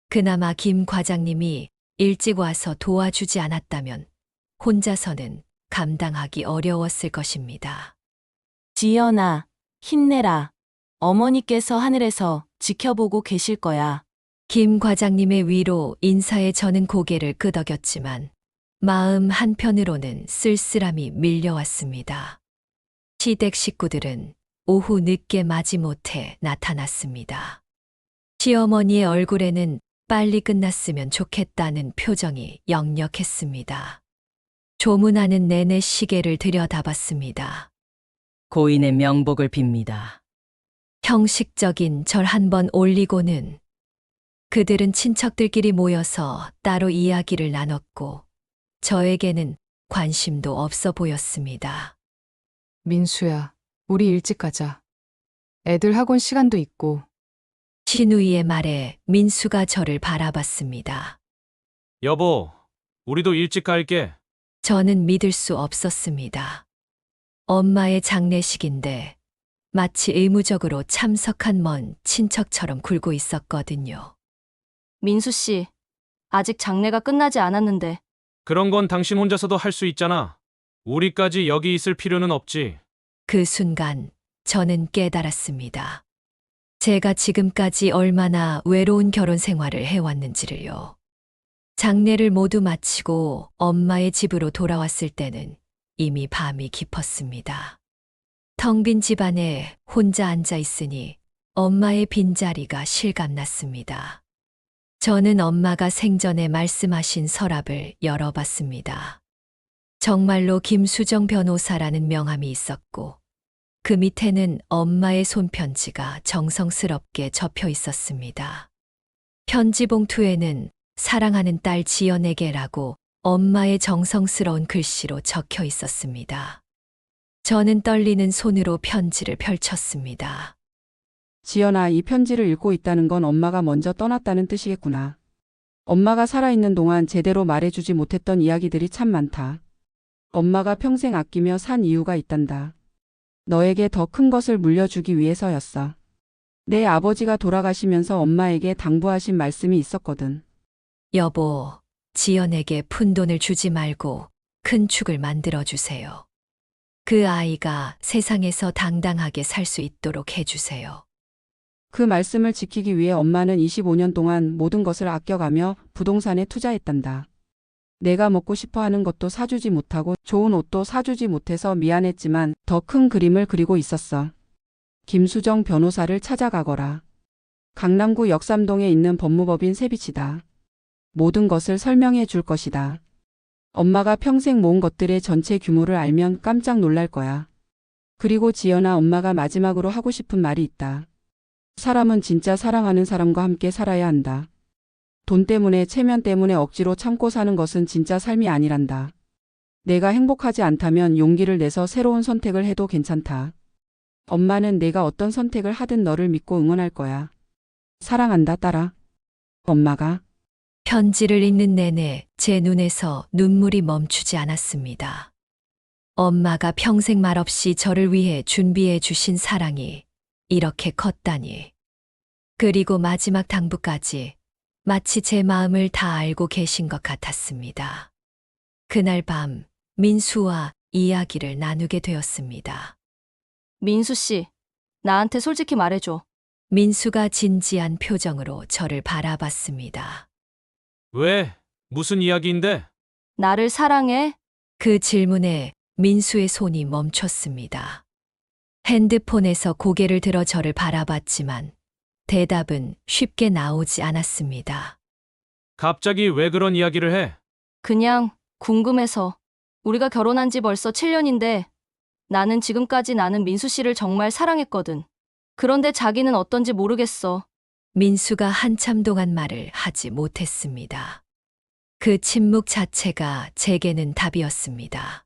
그나마 김 과장님이 일찍 와서 도와주지 않았다면 혼자서는 감당하기 어려웠을 것입니다.
지연아, 힘내라. 어머니께서 하늘에서 지켜보고 계실 거야.
김 과장님의 위로 인사에 저는 고개를 끄덕였지만 마음 한편으로는 쓸쓸함이 밀려왔습니다. 시댁 식구들은 오후 늦게 마지못해 나타났습니다. 시어머니의 얼굴에는 빨리 끝났으면 좋겠다는 표정이 역력했습니다. 조문하는 내내 시계를 들여다봤습니다.
고인의 명복을 빕니다.
형식적인 절 한 번 올리고는 그들은 친척들끼리 모여서 따로 이야기를 나눴고 저에게는 관심도 없어 보였습니다.
민수야, 우리 일찍 가자. 애들 학원 시간도 있고.
신우이의 말에 민수가 저를 바라봤습니다.
여보, 우리도 일찍 갈게.
저는 믿을 수 없었습니다. 엄마의 장례식인데 마치 의무적으로 참석한 먼 친척처럼 굴고 있었거든요.
민수 씨, 아직 장례가 끝나지 않았는데.
그런 건 당신 혼자서도 할 수 있잖아. 우리까지 여기 있을 필요는 없지.
그 순간 저는 깨달았습니다. 제가 지금까지 얼마나 외로운 결혼 생활을 해왔는지를요. 장례를 모두 마치고 엄마의 집으로 돌아왔을 때는 이미 밤이 깊었습니다. 텅 빈 집안에 혼자 앉아 있으니 엄마의 빈자리가 실감났습니다. 저는 엄마가 생전에 말씀하신 서랍을 열어봤습니다. 정말로 김수정 변호사라는 명함이 있었고 그 밑에는 엄마의 손편지가 정성스럽게 접혀 있었습니다. 편지 봉투에는 사랑하는 딸 지연에게라고 엄마의 정성스러운 글씨로 적혀 있었습니다. 저는 떨리는 손으로 편지를 펼쳤습니다.
지연아, 이 편지를 읽고 있다는 건 엄마가 먼저 떠났다는 뜻이겠구나. 엄마가 살아있는 동안 제대로 말해주지 못했던 이야기들이 참 많다. 엄마가 평생 아끼며 산 이유가 있단다. 너에게 더 큰 것을 물려주기 위해서였어. 내 아버지가 돌아가시면서 엄마에게 당부하신 말씀이 있었거든.
여보, 지연에게 푼돈을 주지 말고 큰 축을 만들어주세요. 그 아이가 세상에서 당당하게 살 수 있도록 해주세요.
그 말씀을 지키기 위해 엄마는 25년 동안 모든 것을 아껴가며 부동산에 투자했단다. 내가 먹고 싶어 하는 것도 사주지 못하고 좋은 옷도 사주지 못해서 미안했지만 더 큰 그림을 그리고 있었어. 김수정 변호사를 찾아가거라. 강남구 역삼동에 있는 법무법인 세비치다. 모든 것을 설명해 줄 것이다. 엄마가 평생 모은 것들의 전체 규모를 알면 깜짝 놀랄 거야. 그리고 지연아, 엄마가 마지막으로 하고 싶은 말이 있다. 사람은 진짜 사랑하는 사람과 함께 살아야 한다. 돈 때문에, 체면 때문에 억지로 참고 사는 것은 진짜 삶이 아니란다. 내가 행복하지 않다면 용기를 내서 새로운 선택을 해도 괜찮다. 엄마는 내가 어떤 선택을 하든 너를 믿고 응원할 거야. 사랑한다, 딸아. 엄마가.
편지를 읽는 내내 제 눈에서 눈물이 멈추지 않았습니다. 엄마가 평생 말없이 저를 위해 준비해 주신 사랑이 이렇게 컸다니. 그리고 마지막 당부까지 마치 제 마음을 다 알고 계신 것 같았습니다. 그날 밤 민수와 이야기를 나누게 되었습니다.
민수 씨, 나한테 솔직히 말해줘.
민수가 진지한 표정으로 저를 바라봤습니다.
왜? 무슨 이야기인데?
나를 사랑해?
그 질문에 민수의 손이 멈췄습니다. 핸드폰에서 고개를 들어 저를 바라봤지만 대답은 쉽게 나오지 않았습니다.
갑자기 왜 그런 이야기를 해?
그냥 궁금해서. 우리가 결혼한 지 벌써 7년인데 나는 지금까지 나는 민수 씨를 정말 사랑했거든. 그런데 자기는 어떤지 모르겠어.
민수가 한참 동안 말을 하지 못했습니다. 그 침묵 자체가 제게는 답이었습니다.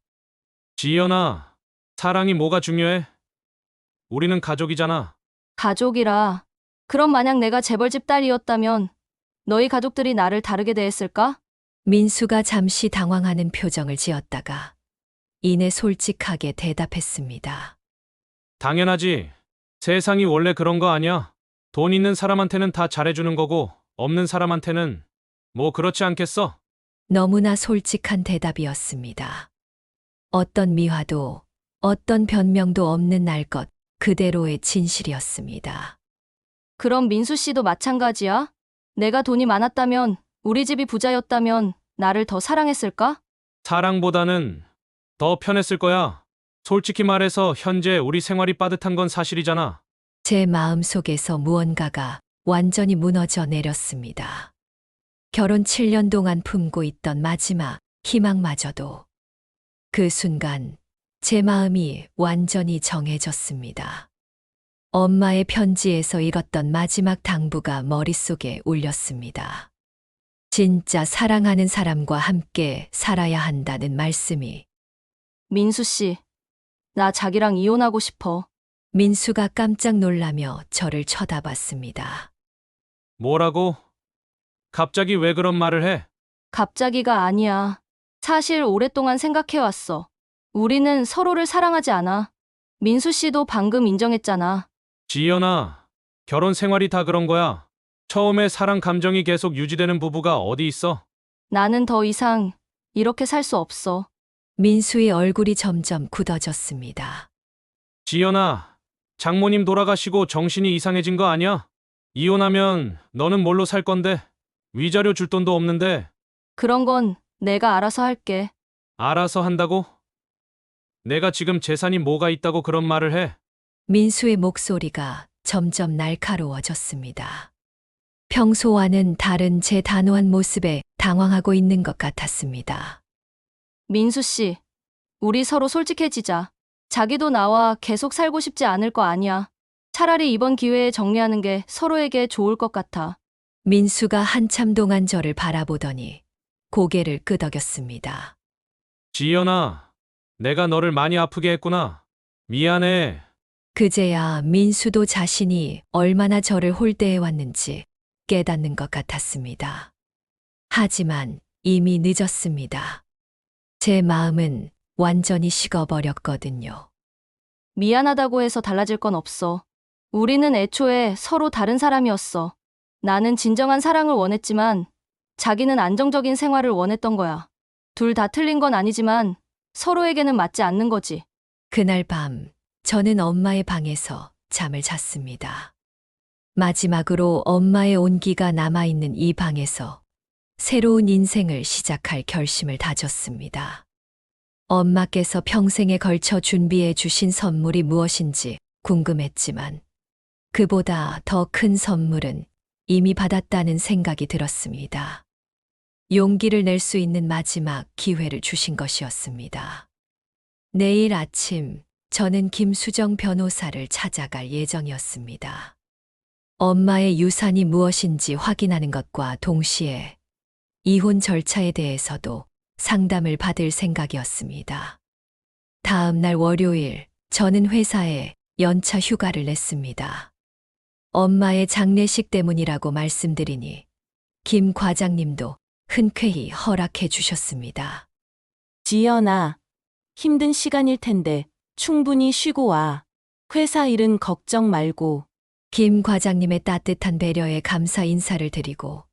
지연아, 사랑이 뭐가 중요해? 우리는 가족이잖아.
가족이라. 그럼 만약 내가 재벌집 딸이었다면 너희 가족들이 나를 다르게 대했을까?
민수가 잠시 당황하는 표정을 지었다가 이내 솔직하게 대답했습니다.
당연하지. 세상이 원래 그런 거 아니야? 돈 있는 사람한테는 다 잘해주는 거고 없는 사람한테는 뭐 그렇지 않겠어?
너무나 솔직한 대답이었습니다. 어떤 미화도 어떤 변명도 없는 날 것 그대로의 진실이었습니다.
그럼 민수 씨도 마찬가지야? 내가 돈이 많았다면, 우리 집이 부자였다면 나를 더 사랑했을까?
사랑보다는 더 편했을 거야. 솔직히 말해서 현재 우리 생활이 빠듯한 건 사실이잖아.
제 마음속에서 무언가가 완전히 무너져 내렸습니다. 결혼 7년 동안 품고 있던 마지막 희망마저도 그 순간 제 마음이 완전히 정해졌습니다. 엄마의 편지에서 읽었던 마지막 당부가 머릿속에 울렸습니다. 진짜 사랑하는 사람과 함께 살아야 한다는 말씀이.
민수 씨, 나 자기랑 이혼하고 싶어.
민수가 깜짝 놀라며 저를 쳐다봤습니다.
뭐라고? 갑자기 왜 그런 말을 해?
갑자기가 아니야. 사실 오랫동안 생각해왔어. 우리는 서로를 사랑하지 않아. 민수 씨도 방금 인정했잖아.
지연아, 결혼 생활이 다 그런 거야. 처음에 사랑 감정이 계속 유지되는 부부가 어디 있어?
나는 더 이상 이렇게 살 수 없어.
민수의 얼굴이 점점 굳어졌습니다.
지연아, 장모님 돌아가시고 정신이 이상해진 거 아니야? 이혼하면 너는 뭘로 살 건데? 위자료 줄 돈도 없는데.
그런 건 내가 알아서 할게.
알아서 한다고? 내가 지금 재산이 뭐가 있다고 그런 말을 해?
민수의 목소리가 점점 날카로워졌습니다. 평소와는 다른 제 단호한 모습에 당황하고 있는 것 같았습니다.
민수 씨, 우리 서로 솔직해지자. 자기도 나와 계속 살고 싶지 않을 거 아니야. 차라리 이번 기회에 정리하는 게 서로에게 좋을 것 같아.
민수가 한참 동안 저를 바라보더니 고개를 끄덕였습니다.
지연아, 내가 너를 많이 아프게 했구나. 미안해.
그제야 민수도 자신이 얼마나 저를 홀대해왔는지 깨닫는 것 같았습니다. 하지만 이미 늦었습니다. 제 마음은 완전히 식어버렸거든요.
미안하다고 해서 달라질 건 없어. 우리는 애초에 서로 다른 사람이었어. 나는 진정한 사랑을 원했지만 자기는 안정적인 생활을 원했던 거야. 둘 다 틀린 건 아니지만 서로에게는 맞지 않는 거지.
그날 밤 저는 엄마의 방에서 잠을 잤습니다. 마지막으로 엄마의 온기가 남아있는 이 방에서 새로운 인생을 시작할 결심을 다졌습니다. 엄마께서 평생에 걸쳐 준비해 주신 선물이 무엇인지 궁금했지만 그보다 더 큰 선물은 이미 받았다는 생각이 들었습니다. 용기를 낼 수 있는 마지막 기회를 주신 것이었습니다. 내일 아침 저는 김수정 변호사를 찾아갈 예정이었습니다. 엄마의 유산이 무엇인지 확인하는 것과 동시에 이혼 절차에 대해서도 상담을 받을 생각이었습니다. 다음 날 월요일 저는 회사에 연차 휴가를 냈습니다. 엄마의 장례식 때문이라고 말씀드리니 김 과장님도 흔쾌히 허락해 주셨습니다.
지연아, 힘든 시간일 텐데 충분히 쉬고 와. 회사 일은 걱정 말고.
김 과장님의 따뜻한 배려에 감사 인사를 드리고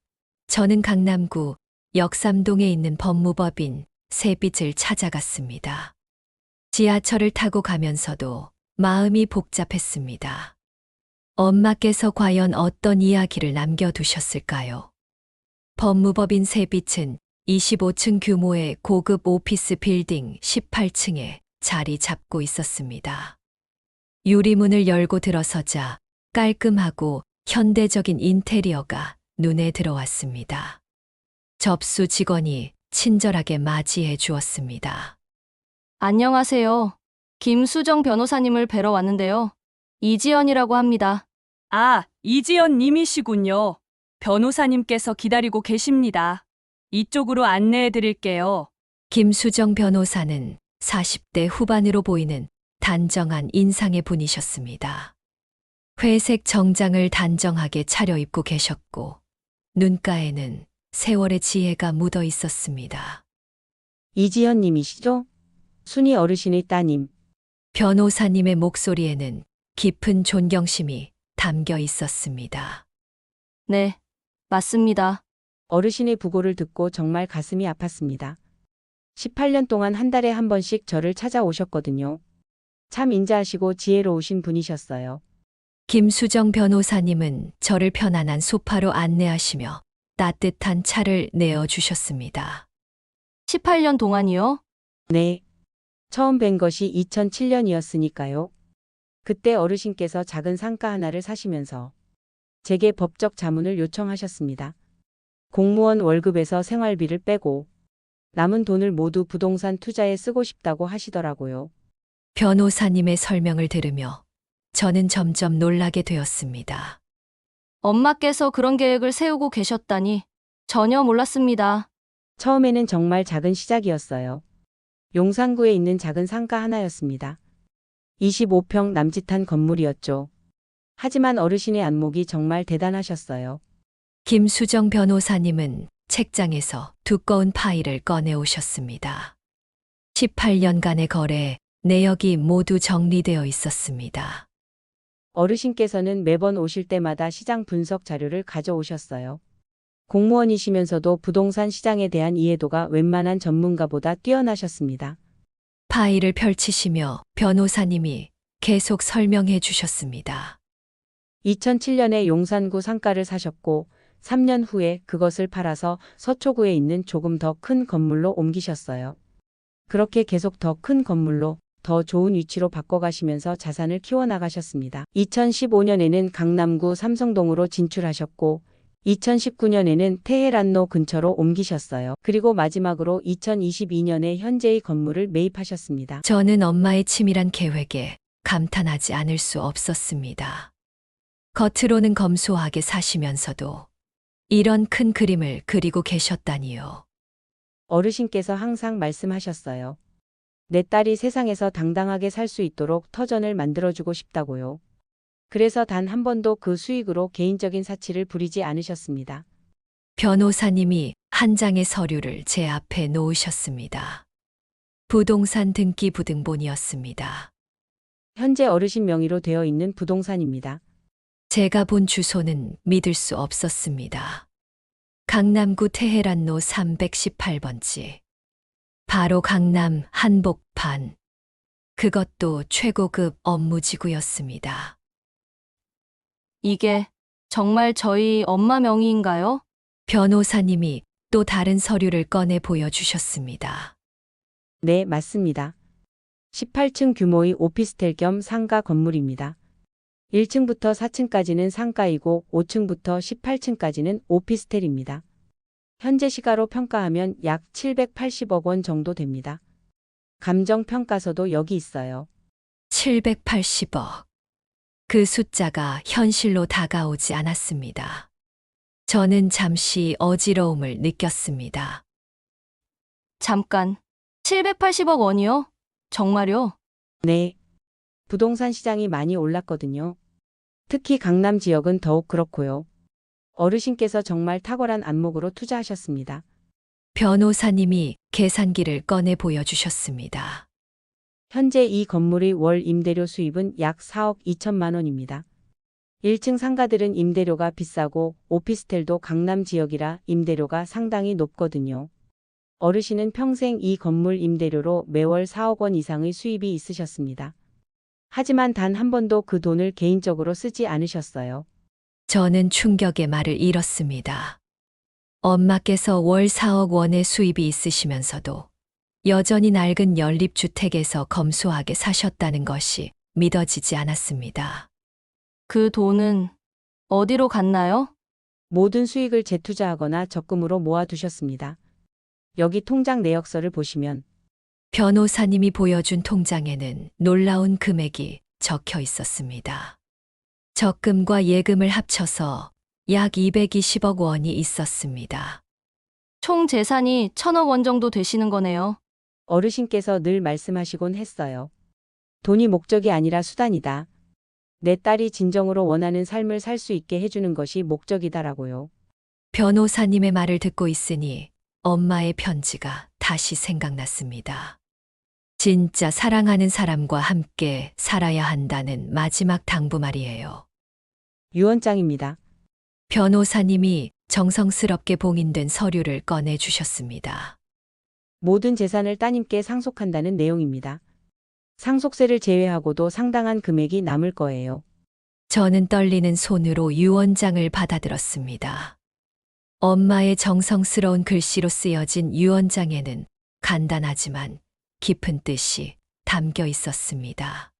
저는 강남구 역삼동에 있는 법무법인 새빛을 찾아갔습니다. 지하철을 타고 가면서도 마음이 복잡했습니다. 엄마께서 과연 어떤 이야기를 남겨두셨을까요? 법무법인 새빛은 25층 규모의 고급 오피스 빌딩 18층에 자리 잡고 있었습니다. 유리문을 열고 들어서자 깔끔하고 현대적인 인테리어가 눈에 들어왔습니다. 접수 직원이 친절하게 맞이해 주었습니다.
안녕하세요. 김수정 변호사님을 뵈러 왔는데요. 이지연이라고 합니다.
아, 이지연 님이시군요. 변호사님께서 기다리고 계십니다. 이쪽으로 안내해 드릴게요.
김수정 변호사는 40대 후반으로 보이는 단정한 인상의 분이셨습니다. 회색 정장을 단정하게 차려입고 계셨고 눈가에는 세월의 지혜가 묻어 있었습니다.
이지연 님이시죠? 순이 어르신의 따님.
변호사님의 목소리에는 깊은 존경심이 담겨 있었습니다.
네, 맞습니다.
어르신의 부고를 듣고 정말 가슴이 아팠습니다. 18년 동안 한 달에 한 번씩 저를 찾아오셨거든요. 참 인자하시고 지혜로우신 분이셨어요.
김수정 변호사님은 저를 편안한 소파로 안내하시며 따뜻한 차를 내어주셨습니다.
18년 동안이요?
네. 처음 뵌 것이 2007년이었으니까요. 그때 어르신께서 작은 상가 하나를 사시면서 제게 법적 자문을 요청하셨습니다. 공무원 월급에서 생활비를 빼고 남은 돈을 모두 부동산 투자에 쓰고 싶다고 하시더라고요.
변호사님의 설명을 들으며 저는 점점 놀라게 되었습니다.
엄마께서 그런 계획을 세우고 계셨다니 전혀 몰랐습니다.
처음에는 정말 작은 시작이었어요. 용산구에 있는 작은 상가 하나였습니다. 25평 남짓한 건물이었죠. 하지만 어르신의 안목이 정말 대단하셨어요.
김수정 변호사님은 책장에서 두꺼운 파일을 꺼내 오셨습니다. 18년간의 거래 내역이 모두 정리되어 있었습니다.
어르신께서는 매번 오실 때마다 시장 분석 자료를 가져오셨어요. 공무원이시면서도 부동산 시장에 대한 이해도가 웬만한 전문가보다 뛰어나셨습니다.
파일을 펼치시며 변호사님이 계속 설명해 주셨습니다.
2007년에 용산구 상가를 사셨고 3년 후에 그것을 팔아서 서초구에 있는 조금 더 큰 건물로 옮기셨어요. 그렇게 계속 더 큰 건물로 더 좋은 위치로 바꿔가시면서 자산을 키워나가셨습니다. 2015년에는 강남구 삼성동으로 진출하셨고 2019년에는 테헤란로 근처로 옮기셨어요. 그리고 마지막으로 2022년에 현재의 건물을 매입하셨습니다.
저는 엄마의 치밀한 계획에 감탄하지 않을 수 없었습니다. 겉으로는 검소하게 사시면서도 이런 큰 그림을 그리고 계셨다니요.
어르신께서 항상 말씀하셨어요. 내 딸이 세상에서 당당하게 살 수 있도록 터전을 만들어주고 싶다고요. 그래서 단 한 번도 그 수익으로 개인적인 사치를 부리지 않으셨습니다.
변호사님이 한 장의 서류를 제 앞에 놓으셨습니다. 부동산 등기 부등본이었습니다.
현재 어르신 명의로 되어 있는 부동산입니다.
제가 본 주소는 믿을 수 없었습니다. 강남구 테헤란로 318번지. 바로 강남 한복판. 그것도 최고급 업무지구였습니다.
이게 정말 저희 엄마 명의인가요?
변호사님이 또 다른 서류를 꺼내 보여주셨습니다.
네, 맞습니다. 18층 규모의 오피스텔 겸 상가 건물입니다. 1층부터 4층까지는 상가이고 5층부터 18층까지는 오피스텔입니다. 현재 시가로 평가하면 약 780억 원 정도 됩니다. 감정평가서도 여기 있어요.
780억. 그 숫자가 현실로 다가오지 않았습니다. 저는 잠시 어지러움을 느꼈습니다.
잠깐, 780억 원이요? 정말요?
네. 부동산 시장이 많이 올랐거든요. 특히 강남 지역은 더욱 그렇고요. 어르신께서 정말 탁월한 안목으로 투자하셨습니다.
변호사님이 계산기를 꺼내 보여주셨습니다.
현재 이 건물의 월 임대료 수입은 약 4억 2천만 원입니다. 1층 상가들은 임대료가 비싸고 오피스텔도 강남 지역이라 임대료가 상당히 높거든요. 어르신은 평생 이 건물 임대료로 매월 4억 원 이상의 수입이 있으셨습니다. 하지만 단 한 번도 그 돈을 개인적으로 쓰지 않으셨어요.
저는 충격의 말을 잃었습니다. 엄마께서 월 4억 원의 수입이 있으시면서도 여전히 낡은 연립주택에서 검소하게 사셨다는 것이 믿어지지 않았습니다.
그 돈은 어디로 갔나요?
모든 수익을 재투자하거나 적금으로 모아두셨습니다. 여기 통장 내역서를 보시면
변호사님이 보여준 통장에는 놀라운 금액이 적혀 있었습니다. 적금과 예금을 합쳐서 약 220억 원이 있었습니다.
총 재산이 1,000억 원 정도 되시는 거네요.
어르신께서 늘 말씀하시곤 했어요. 돈이 목적이 아니라 수단이다. 내 딸이 진정으로 원하는 삶을 살 수 있게 해주는 것이 목적이다라고요.
변호사님의 말을 듣고 있으니 엄마의 편지가 다시 생각났습니다. 진짜 사랑하는 사람과 함께 살아야 한다는 마지막 당부 말이에요.
유언장입니다.
변호사님이 정성스럽게 봉인된 서류를 꺼내 주셨습니다.
모든 재산을 따님께 상속한다는 내용입니다. 상속세를 제외하고도 상당한 금액이 남을 거예요.
저는 떨리는 손으로 유언장을 받아들었습니다. 엄마의 정성스러운 글씨로 쓰여진 유언장에는 간단하지만 깊은 뜻이 담겨 있었습니다.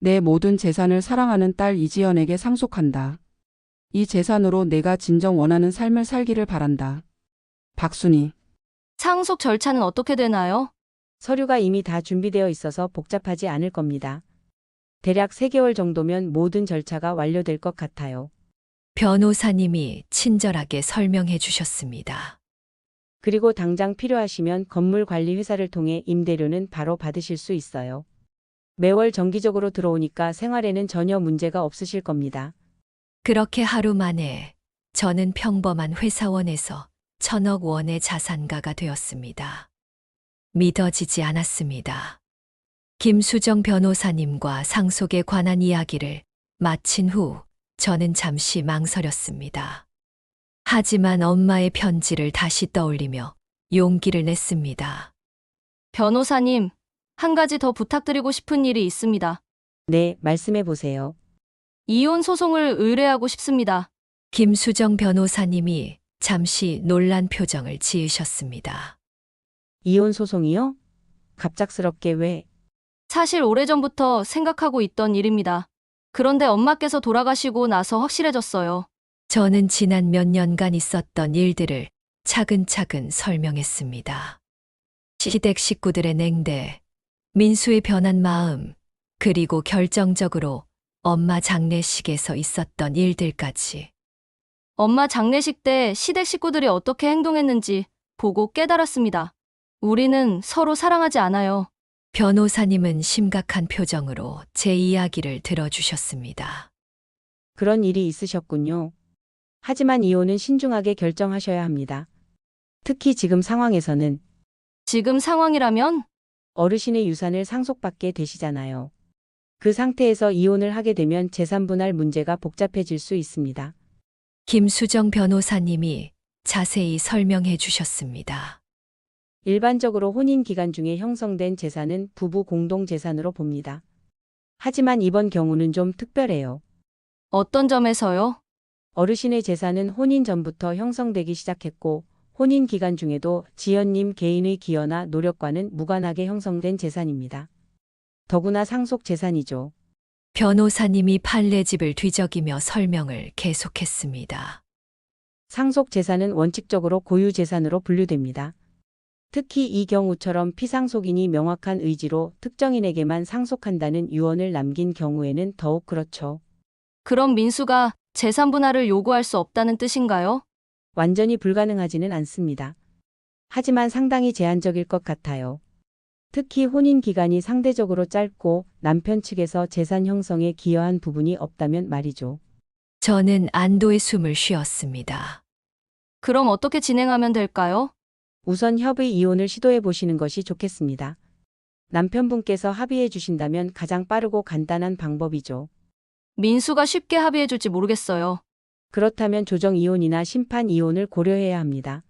내 모든 재산을 사랑하는 딸 이지연에게 상속한다. 이 재산으로 내가 진정 원하는 삶을 살기를 바란다. 박순희.
상속 절차는 어떻게 되나요?
서류가 이미 다 준비되어 있어서 복잡하지 않을 겁니다. 대략 3개월 정도면 모든 절차가 완료될 것 같아요.
변호사님이 친절하게 설명해 주셨습니다.
그리고 당장 필요하시면 건물 관리 회사를 통해 임대료는 바로 받으실 수 있어요. 매월 정기적으로 들어오니까 생활에는 전혀 문제가 없으실 겁니다.
그렇게 하루 만에 저는 평범한 회사원에서 1,000억 원의 자산가가 되었습니다. 믿어지지 않았습니다. 김수정 변호사님과 상속에 관한 이야기를 마친 후 저는 잠시 망설였습니다. 하지만 엄마의 편지를 다시 떠올리며 용기를 냈습니다.
변호사님, 한 가지 더 부탁드리고 싶은 일이 있습니다.
네, 말씀해 보세요.
이혼 소송을 의뢰하고 싶습니다.
김수정 변호사님이 잠시 놀란 표정을 지으셨습니다.
이혼 소송이요? 갑작스럽게 왜?
사실 오래전부터 생각하고 있던 일입니다. 그런데 엄마께서 돌아가시고 나서 확실해졌어요.
저는 지난 몇 년간 있었던 일들을 차근차근 설명했습니다. 시댁 식구들의 냉대, 민수의 변한 마음, 그리고 결정적으로 엄마 장례식에서 있었던 일들까지.
엄마 장례식 때 시댁 식구들이 어떻게 행동했는지 보고 깨달았습니다. 우리는 서로 사랑하지 않아요.
변호사님은 심각한 표정으로 제 이야기를 들어주셨습니다.
그런 일이 있으셨군요. 하지만 이혼은 신중하게 결정하셔야 합니다. 특히 지금 상황에서는
지금 상황이라면?
어르신의 유산을 상속받게 되시잖아요. 그 상태에서 이혼을 하게 되면 재산 분할 문제가 복잡해질 수 있습니다.
김수정 변호사님이 자세히 설명해 주셨습니다.
일반적으로 혼인 기간 중에 형성된 재산은 부부 공동 재산으로 봅니다. 하지만 이번 경우는 좀 특별해요.
어떤 점에서요?
어르신의 재산은 혼인 전부터 형성되기 시작했고 혼인 기간 중에도 지연님 개인의 기여나 노력과는 무관하게 형성된 재산입니다. 더구나 상속 재산이죠.
변호사님이 판례집을 뒤적이며 설명을 계속했습니다.
상속 재산은 원칙적으로 고유 재산으로 분류됩니다. 특히 이 경우처럼 피상속인이 명확한 의지로 특정인에게만 상속한다는 유언을 남긴 경우에는 더욱 그렇죠.
그럼 민수가 재산 분할을 요구할 수 없다는 뜻인가요?
완전히 불가능하지는 않습니다. 하지만 상당히 제한적일 것 같아요. 특히 혼인 기간이 상대적으로 짧고 남편 측에서 재산 형성에 기여한 부분이 없다면 말이죠.
저는 안도의 숨을 쉬었습니다.
그럼 어떻게 진행하면 될까요?
우선 협의 이혼을 시도해 보시는 것이 좋겠습니다. 남편분께서 합의해 주신다면 가장 빠르고 간단한 방법이죠.
민수가 쉽게 합의해 줄지 모르겠어요.
그렇다면 조정 이혼이나 심판 이혼을 고려해야 합니다.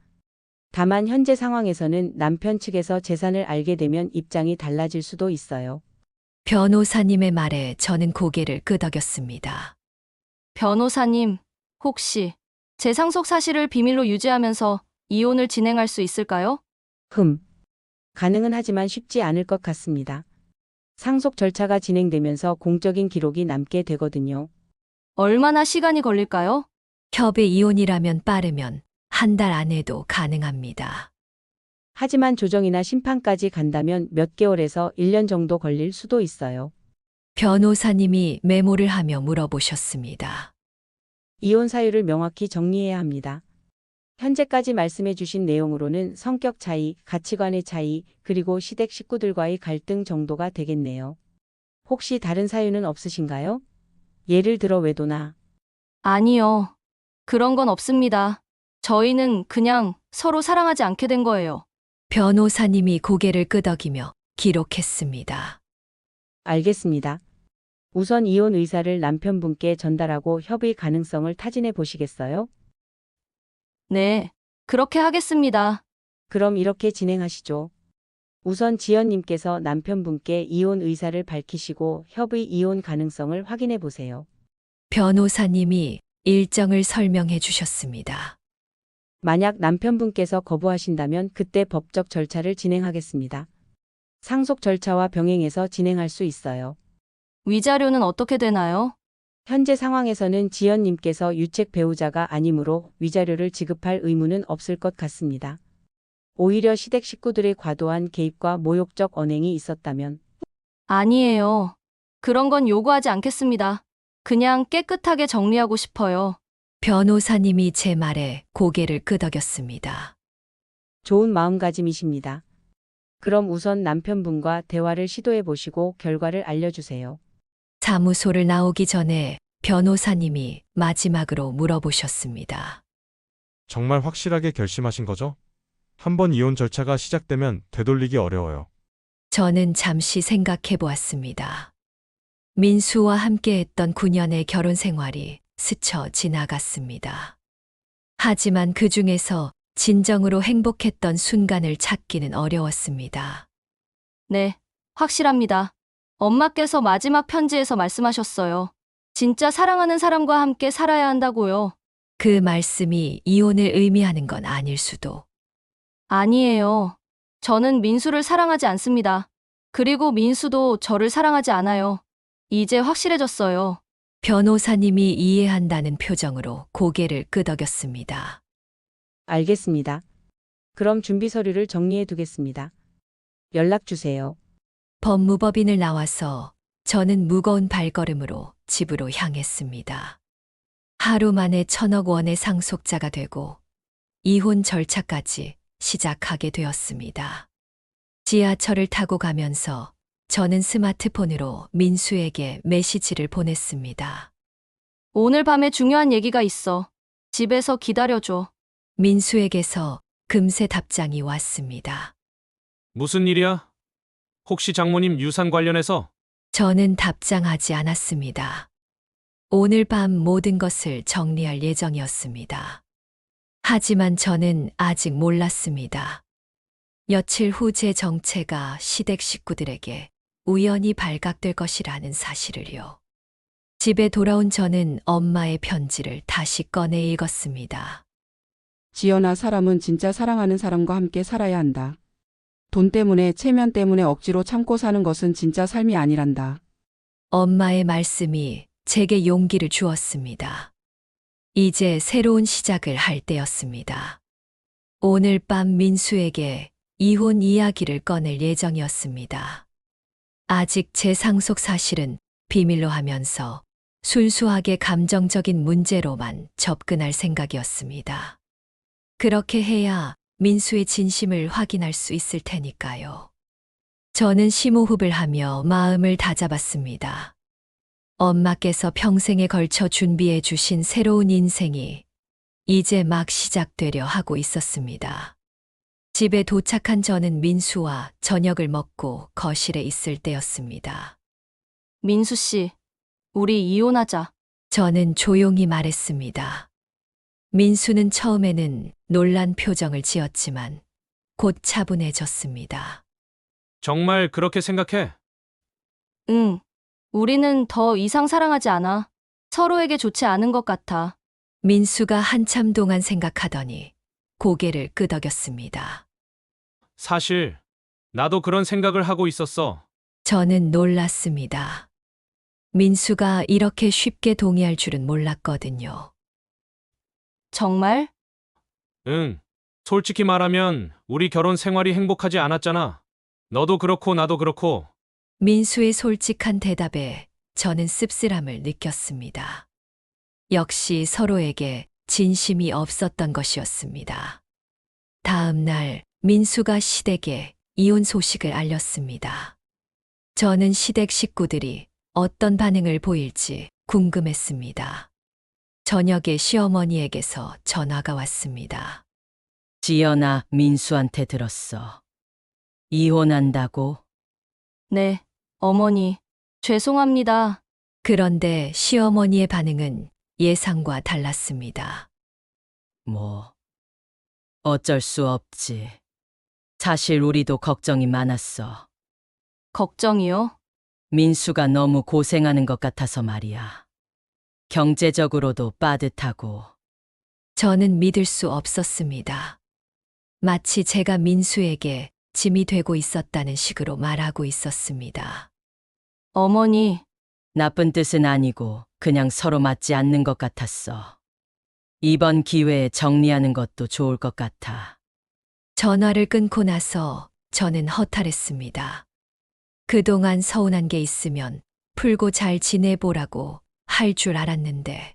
다만 현재 상황에서는 남편 측에서 재산을 알게 되면 입장이 달라질 수도 있어요.
변호사님의 말에 저는 고개를 끄덕였습니다.
변호사님, 혹시 제 상속 사실을 비밀로 유지하면서 이혼을 진행할 수 있을까요?
가능은 하지만 쉽지 않을 것 같습니다. 상속 절차가 진행되면서 공적인 기록이 남게 되거든요.
얼마나 시간이 걸릴까요?
협의 이혼이라면 빠르면 한 달 안에도 가능합니다.
하지만 조정이나 심판까지 간다면 몇 개월에서 1년 정도 걸릴 수도 있어요.
변호사님이 메모를 하며 물어보셨습니다.
이혼 사유를 명확히 정리해야 합니다. 현재까지 말씀해 주신 내용으로는 성격 차이, 가치관의 차이, 그리고 시댁 식구들과의 갈등 정도가 되겠네요. 혹시 다른 사유는 없으신가요? 예를 들어 외도나.
아니요. 그런 건 없습니다. 저희는 그냥 서로 사랑하지 않게 된 거예요.
변호사님이 고개를 끄덕이며 기록했습니다.
알겠습니다. 우선 이혼 의사를 남편분께 전달하고 협의 가능성을 타진해 보시겠어요?
네, 그렇게 하겠습니다.
그럼 이렇게 진행하시죠. 우선 지연님께서 남편분께 이혼 의사를 밝히시고 협의 이혼 가능성을 확인해 보세요.
변호사님이 일정을 설명해 주셨습니다.
만약 남편분께서 거부하신다면 그때 법적 절차를 진행하겠습니다. 상속 절차와 병행해서 진행할 수 있어요.
위자료는 어떻게 되나요?
현재 상황에서는 지연님께서 유책 배우자가 아니므로 위자료를 지급할 의무는 없을 것 같습니다. 오히려 시댁 식구들의 과도한 개입과 모욕적 언행이 있었다면.
아니에요. 그런 건 요구하지 않겠습니다. 그냥 깨끗하게 정리하고 싶어요.
변호사님이 제 말에 고개를 끄덕였습니다.
좋은 마음가짐이십니다. 그럼 우선 남편분과 대화를 시도해 보시고 결과를 알려주세요.
사무소를 나오기 전에 변호사님이 마지막으로 물어보셨습니다.
정말 확실하게 결심하신 거죠? 한번 이혼 절차가 시작되면 되돌리기 어려워요.
저는 잠시 생각해 보았습니다. 민수와 함께했던 9년의 결혼 생활이 스쳐 지나갔습니다. 하지만 그 중에서 진정으로 행복했던 순간을 찾기는 어려웠습니다.
네, 확실합니다. 엄마께서 마지막 편지에서 말씀하셨어요. 진짜 사랑하는 사람과 함께 살아야 한다고요.
그 말씀이 이혼을 의미하는 건 아닐 수도.
아니에요. 저는 민수를 사랑하지 않습니다. 그리고 민수도 저를 사랑하지 않아요. 이제 확실해졌어요.
변호사님이 이해한다는 표정으로 고개를 끄덕였습니다.
알겠습니다. 그럼 준비 서류를 정리해 두겠습니다. 연락 주세요.
법무법인을 나와서 저는 무거운 발걸음으로 집으로 향했습니다. 하루 만에 1,000억 원의 상속자가 되고 이혼 절차까지 시작하게 되었습니다. 지하철을 타고 가면서 저는 스마트폰으로 민수에게 메시지를 보냈습니다.
오늘 밤에 중요한 얘기가 있어. 집에서 기다려줘.
민수에게서 금세 답장이 왔습니다.
무슨 일이야? 혹시 장모님 유산 관련해서?
저는 답장하지 않았습니다. 오늘 밤 모든 것을 정리할 예정이었습니다. 하지만 저는 아직 몰랐습니다. 며칠 후 제 정체가 시댁 식구들에게 우연히 발각될 것이라는 사실을요. 집에 돌아온 저는 엄마의 편지를 다시 꺼내 읽었습니다.
지연아, 사람은 진짜 사랑하는 사람과 함께 살아야 한다. 돈 때문에, 체면 때문에 억지로 참고 사는 것은 진짜 삶이 아니란다.
엄마의 말씀이 제게 용기를 주었습니다. 이제 새로운 시작을 할 때였습니다. 오늘 밤 민수에게 이혼 이야기를 꺼낼 예정이었습니다. 아직 제 상속 사실은 비밀로 하면서 순수하게 감정적인 문제로만 접근할 생각이었습니다. 그렇게 해야 민수의 진심을 확인할 수 있을 테니까요. 저는 심호흡을 하며 마음을 다잡았습니다. 엄마께서 평생에 걸쳐 준비해 주신 새로운 인생이 이제 막 시작되려 하고 있었습니다. 집에 도착한 저는 민수와 저녁을 먹고 거실에 있을 때였습니다.
민수 씨, 우리 이혼하자.
저는 조용히 말했습니다. 민수는 처음에는 놀란 표정을 지었지만 곧 차분해졌습니다.
정말 그렇게 생각해?
응. 우리는 더 이상 사랑하지 않아. 서로에게 좋지 않은 것 같아.
민수가 한참 동안 생각하더니 고개를 끄덕였습니다.
사실 나도 그런 생각을 하고 있었어.
저는 놀랐습니다. 민수가 이렇게 쉽게 동의할 줄은 몰랐거든요.
정말?
응. 솔직히 말하면 우리 결혼 생활이 행복하지 않았잖아. 너도 그렇고 나도 그렇고.
민수의 솔직한 대답에 저는 씁쓸함을 느꼈습니다. 역시 서로에게 진심이 없었던 것이었습니다. 다음 날 민수가 시댁에 이혼 소식을 알렸습니다. 저는 시댁 식구들이 어떤 반응을 보일지 궁금했습니다. 저녁에 시어머니에게서 전화가 왔습니다.
지연아, 민수한테 들었어. 이혼한다고?
네, 어머니. 죄송합니다.
그런데 시어머니의 반응은 예상과 달랐습니다.
뭐, 어쩔 수 없지. 사실 우리도 걱정이 많았어.
걱정이요?
민수가 너무 고생하는 것 같아서 말이야. 경제적으로도 빠듯하고.
저는 믿을 수 없었습니다. 마치 제가 민수에게 짐이 되고 있었다는 식으로 말하고 있었습니다.
어머니,
나쁜 뜻은 아니고 그냥 서로 맞지 않는 것 같았어. 이번 기회에 정리하는 것도 좋을 것 같아.
전화를 끊고 나서 저는 허탈했습니다. 그동안 서운한 게 있으면 풀고 잘 지내보라고 할 줄 알았는데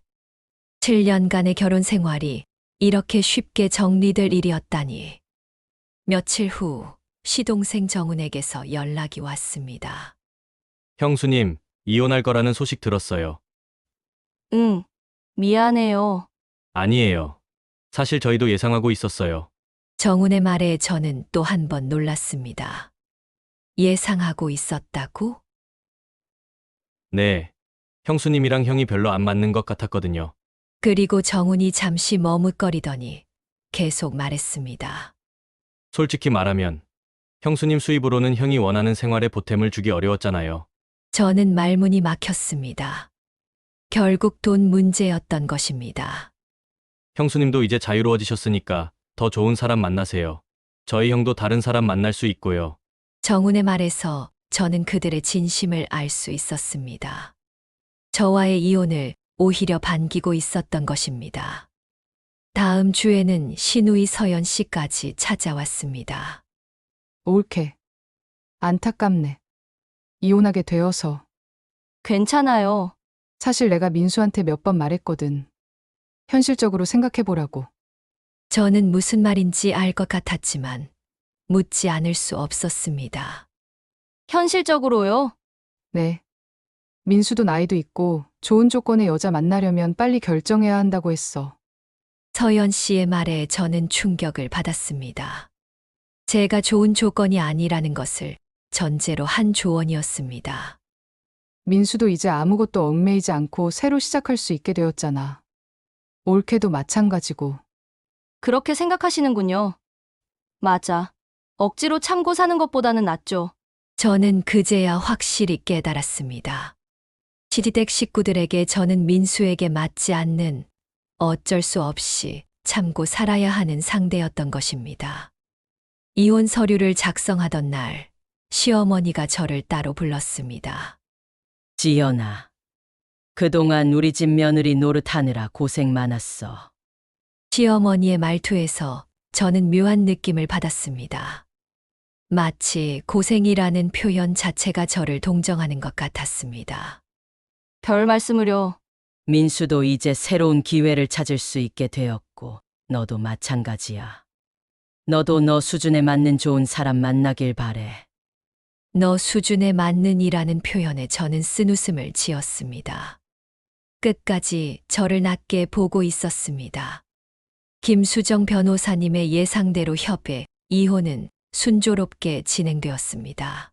7년간의 결혼 생활이 이렇게 쉽게 정리될 일이었다니. 며칠 후 시동생 정훈에게서 연락이 왔습니다.
형수님, 이혼할 거라는 소식 들었어요.
응. 미안해요.
아니에요. 사실 저희도 예상하고 있었어요.
정훈의 말에 저는 또 한 번 놀랐습니다. 예상하고 있었다고?
네. 형수님이랑 형이 별로 안 맞는 것 같았거든요.
그리고 정훈이 잠시 머뭇거리더니 계속 말했습니다.
솔직히 말하면 형수님 수입으로는 형이 원하는 생활에 보탬을 주기 어려웠잖아요.
저는 말문이 막혔습니다. 결국 돈 문제였던 것입니다.
형수님도 이제 자유로워지셨으니까 더 좋은 사람 만나세요. 저희 형도 다른 사람 만날 수 있고요.
정훈의 말에서 저는 그들의 진심을 알 수 있었습니다. 저와의 이혼을 오히려 반기고 있었던 것입니다. 다음 주에는 시누이 서연 씨까지 찾아왔습니다.
옳게. 안타깝네. 이혼하게 되어서.
괜찮아요.
사실 내가 민수한테 몇 번 말했거든. 현실적으로 생각해보라고.
저는 무슨 말인지 알 것 같았지만 묻지 않을 수 없었습니다.
현실적으로요?
네. 민수도 나이도 있고 좋은 조건의 여자 만나려면 빨리 결정해야 한다고 했어.
서연 씨의 말에 저는 충격을 받았습니다. 제가 좋은 조건이 아니라는 것을 전제로 한 조언이었습니다.
민수도 이제 아무것도 얽매이지 않고 새로 시작할 수 있게 되었잖아. 옳게도 마찬가지고.
그렇게 생각하시는군요. 맞아. 억지로 참고 사는 것보다는 낫죠.
저는 그제야 확실히 깨달았습니다. 시댁 식구들에게 저는 민수에게 맞지 않는 어쩔 수 없이 참고 살아야 하는 상대였던 것입니다. 이혼 서류를 작성하던 날, 시어머니가 저를 따로 불렀습니다.
지연아, 그동안 우리 집 며느리 노릇하느라 고생 많았어.
시어머니의 말투에서 저는 묘한 느낌을 받았습니다. 마치 고생이라는 표현 자체가 저를 동정하는 것 같았습니다.
별 말씀을요.
민수도 이제 새로운 기회를 찾을 수 있게 되었고, 너도 마찬가지야. 너도 너 수준에 맞는 좋은 사람 만나길 바래.
너 수준에 맞는 이라는 표현에 저는 쓴웃음을 지었습니다. 끝까지 저를 낮게 보고 있었습니다. 김수정 변호사님의 예상대로 협의, 이혼은 순조롭게 진행되었습니다.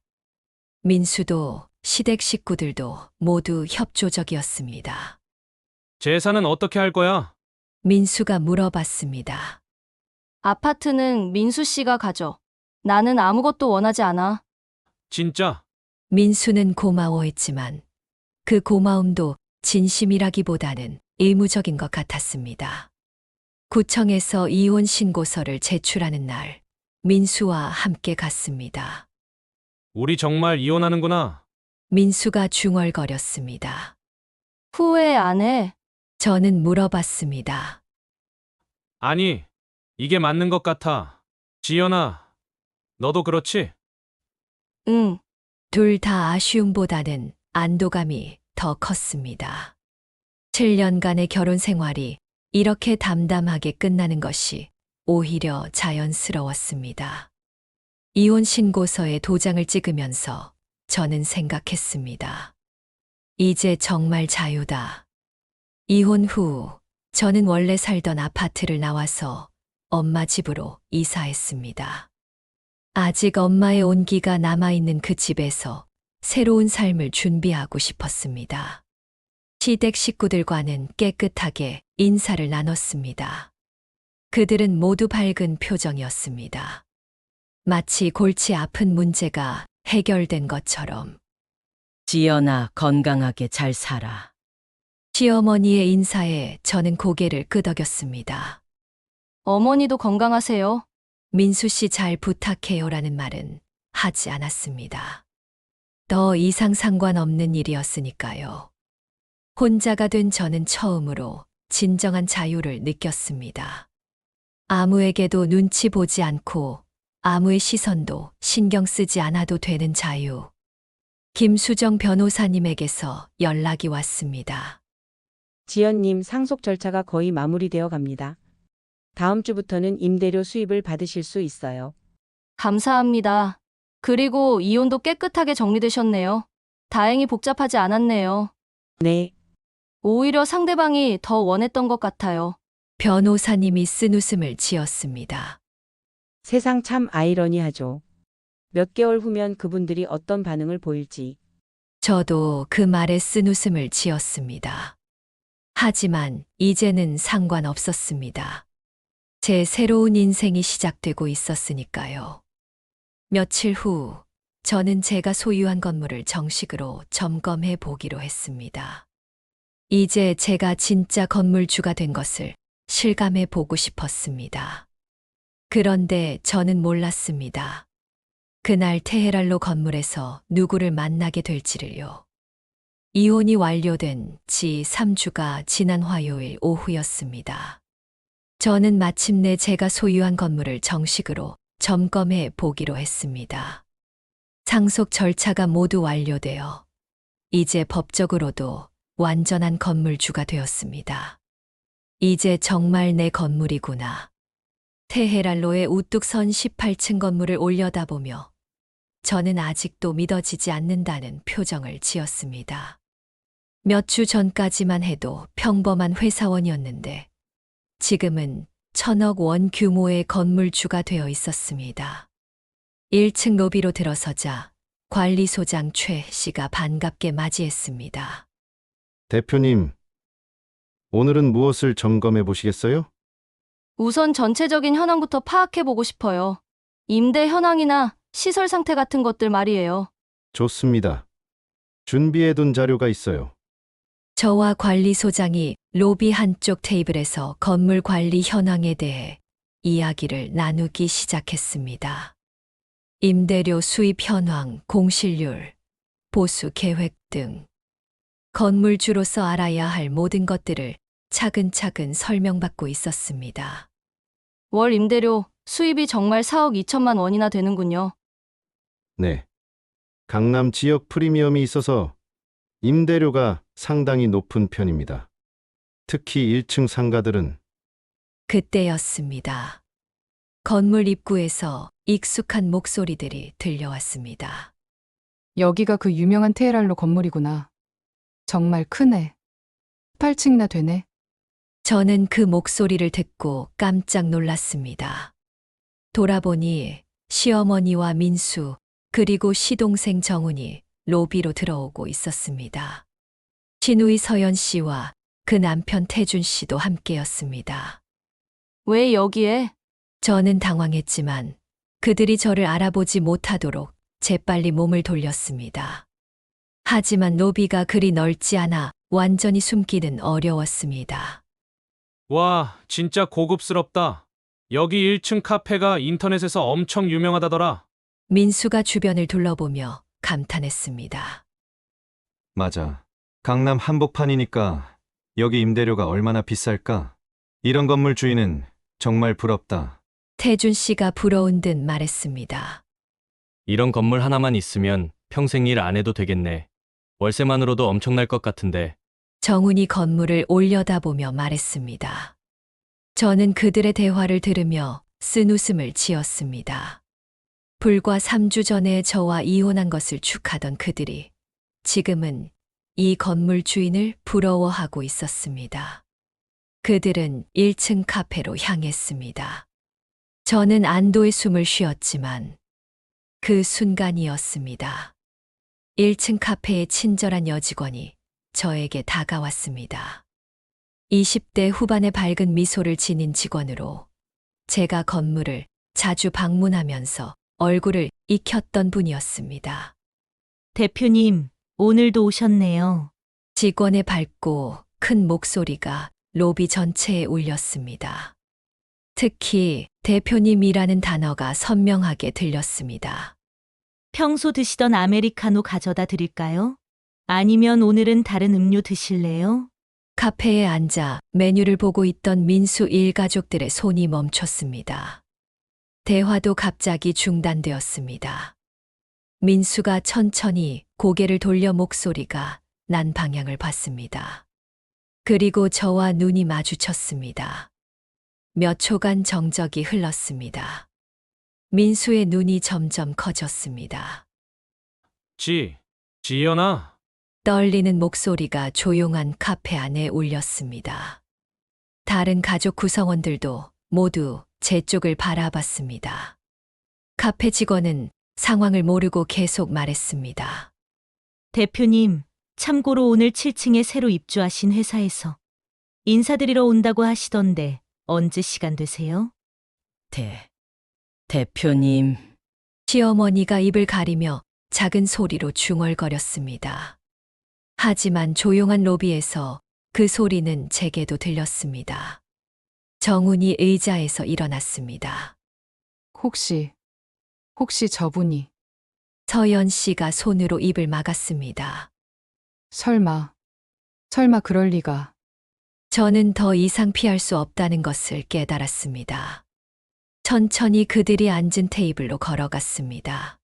민수도 시댁 식구들도 모두 협조적이었습니다.
재산은 어떻게 할 거야?
민수가 물어봤습니다.
아파트는 민수 씨가 가져. 나는 아무것도 원하지 않아.
진짜?
민수는 고마워했지만 그 고마움도 진심이라기보다는 의무적인 것 같았습니다. 구청에서 이혼 신고서를 제출하는 날, 민수와 함께 갔습니다.
우리 정말 이혼하는구나.
민수가 중얼거렸습니다.
후회 안 해?
저는 물어봤습니다.
아니, 이게 맞는 것 같아. 지연아, 너도 그렇지?
응.
둘 다 아쉬움보다는 안도감이 더 컸습니다. 7년간의 결혼 생활이 이렇게 담담하게 끝나는 것이 오히려 자연스러웠습니다. 이혼 신고서에 도장을 찍으면서 저는 생각했습니다. 이제 정말 자유다. 이혼 후 저는 원래 살던 아파트를 나와서 엄마 집으로 이사했습니다. 아직 엄마의 온기가 남아있는 그 집에서 새로운 삶을 준비하고 싶었습니다. 시댁 식구들과는 깨끗하게 인사를 나눴습니다. 그들은 모두 밝은 표정이었습니다. 마치 골치 아픈 문제가 해결된 것처럼.
지연아, 건강하게 잘 살아.
시어머니의 인사에 저는 고개를 끄덕였습니다.
어머니도 건강하세요.
민수 씨 잘 부탁해요라는 말은 하지 않았습니다. 더 이상 상관없는 일이었으니까요. 혼자가 된 저는 처음으로 진정한 자유를 느꼈습니다. 아무에게도 눈치 보지 않고 아무의 시선도 신경 쓰지 않아도 되는 자유. 김수정 변호사님에게서 연락이 왔습니다.
지연님, 상속 절차가 거의 마무리되어 갑니다. 다음 주부터는 임대료 수입을 받으실 수 있어요.
감사합니다. 그리고 이혼도 깨끗하게 정리되셨네요. 다행히 복잡하지 않았네요.
네.
오히려 상대방이 더 원했던 것 같아요.
변호사님이 쓴웃음을 지었습니다.
세상 참 아이러니하죠. 몇 개월 후면 그분들이 어떤 반응을 보일지.
저도 그 말에 쓴웃음을 지었습니다. 하지만 이제는 상관없었습니다. 제 새로운 인생이 시작되고 있었으니까요. 며칠 후, 저는 제가 소유한 건물을 정식으로 점검해 보기로 했습니다. 이제 제가 진짜 건물주가 된 것을 실감해 보고 싶었습니다. 그런데 저는 몰랐습니다. 그날 테헤랄로 건물에서 누구를 만나게 될지를요. 이혼이 완료된 지 3주가 지난 화요일 오후였습니다. 저는 마침내 제가 소유한 건물을 정식으로 점검해 보기로 했습니다. 상속 절차가 모두 완료되어 이제 법적으로도 완전한 건물주가 되었습니다. 이제 정말 내 건물이구나. 테헤랄로의 우뚝 선 18층 건물을 올려다보며 저는 아직도 믿어지지 않는다는 표정을 지었습니다. 몇 주 전까지만 해도 평범한 회사원이었는데 지금은 1,000억 원 규모의 건물주가 되어 있었습니다. 1층 로비로 들어서자 관리소장 최 씨가 반갑게 맞이했습니다.
대표님, 오늘은 무엇을 점검해 보시겠어요?
우선 전체적인 현황부터 파악해보고 싶어요. 임대 현황이나 시설 상태 같은 것들 말이에요.
좋습니다. 준비해둔 자료가 있어요.
저와 관리소장이 로비 한쪽 테이블에서 건물 관리 현황에 대해 이야기를 나누기 시작했습니다. 임대료 수입 현황, 공실률, 보수 계획 등 건물주로서 알아야 할 모든 것들을 차근차근 설명받고 있었습니다.
월 임대료 수입이 정말 4억 2천만 원이나 되는군요.
네. 강남 지역 프리미엄이 있어서 임대료가 상당히 높은 편입니다. 특히 1층 상가들은.
그때였습니다. 건물 입구에서 익숙한 목소리들이 들려왔습니다.
여기가 그 유명한 테헤랄로 건물이구나. 정말 크네. 8층이나 되네.
저는 그 목소리를 듣고 깜짝 놀랐습니다. 돌아보니 시어머니와 민수 그리고 시동생 정훈이 로비로 들어오고 있었습니다. 시누이 서연 씨와 그 남편 태준 씨도 함께였습니다.
왜 여기에?
저는 당황했지만 그들이 저를 알아보지 못하도록 재빨리 몸을 돌렸습니다. 하지만 로비가 그리 넓지 않아 완전히 숨기는 어려웠습니다.
와, 진짜 고급스럽다. 여기 1층 카페가 인터넷에서 엄청 유명하다더라.
민수가 주변을 둘러보며 감탄했습니다.
맞아. 강남 한복판이니까 여기 임대료가 얼마나 비쌀까? 이런 건물 주인은 정말 부럽다.
태준 씨가 부러운 듯 말했습니다.
이런 건물 하나만 있으면 평생 일 안 해도 되겠네. 월세만으로도 엄청날 것 같은데.
정훈이 건물을 올려다보며 말했습니다. 저는 그들의 대화를 들으며 쓴 웃음을 지었습니다. 불과 3주 전에 저와 이혼한 것을 축하던 그들이 지금은 이 건물 주인을 부러워하고 있었습니다. 그들은 1층 카페로 향했습니다. 저는 안도의 숨을 쉬었지만 그 순간이었습니다. 1층 카페의 친절한 여직원이 저에게 다가왔습니다. 20대 후반의 밝은 미소를 지닌 직원으로 제가 건물을 자주 방문하면서 얼굴을 익혔던 분이었습니다.
대표님, 오늘도 오셨네요.
직원의 밝고 큰 목소리가 로비 전체에 울렸습니다. 특히 대표님이라는 단어가 선명하게 들렸습니다.
평소 드시던 아메리카노 가져다 드릴까요? 아니면 오늘은 다른 음료 드실래요?
카페에 앉아 메뉴를 보고 있던 민수 일가족들의 손이 멈췄습니다. 대화도 갑자기 중단되었습니다. 민수가 천천히 고개를 돌려 목소리가 난 방향을 봤습니다. 그리고 저와 눈이 마주쳤습니다. 몇 초간 정적이 흘렀습니다. 민수의 눈이 점점 커졌습니다.
지연아.
떨리는 목소리가 조용한 카페 안에 울렸습니다. 다른 가족 구성원들도 모두 제 쪽을 바라봤습니다. 카페 직원은 상황을 모르고 계속 말했습니다.
대표님, 참고로 오늘 7층에 새로 입주하신 회사에서 인사드리러 온다고 하시던데 언제 시간 되세요?
대표님.
시어머니가 입을 가리며 작은 소리로 중얼거렸습니다. 하지만 조용한 로비에서 그 소리는 제게도 들렸습니다. 정훈이 의자에서 일어났습니다.
혹시 저분이
서연 씨가 손으로 입을 막았습니다.
설마 그럴 리가.
저는 더 이상 피할 수 없다는 것을 깨달았습니다. 천천히 그들이 앉은 테이블로 걸어갔습니다.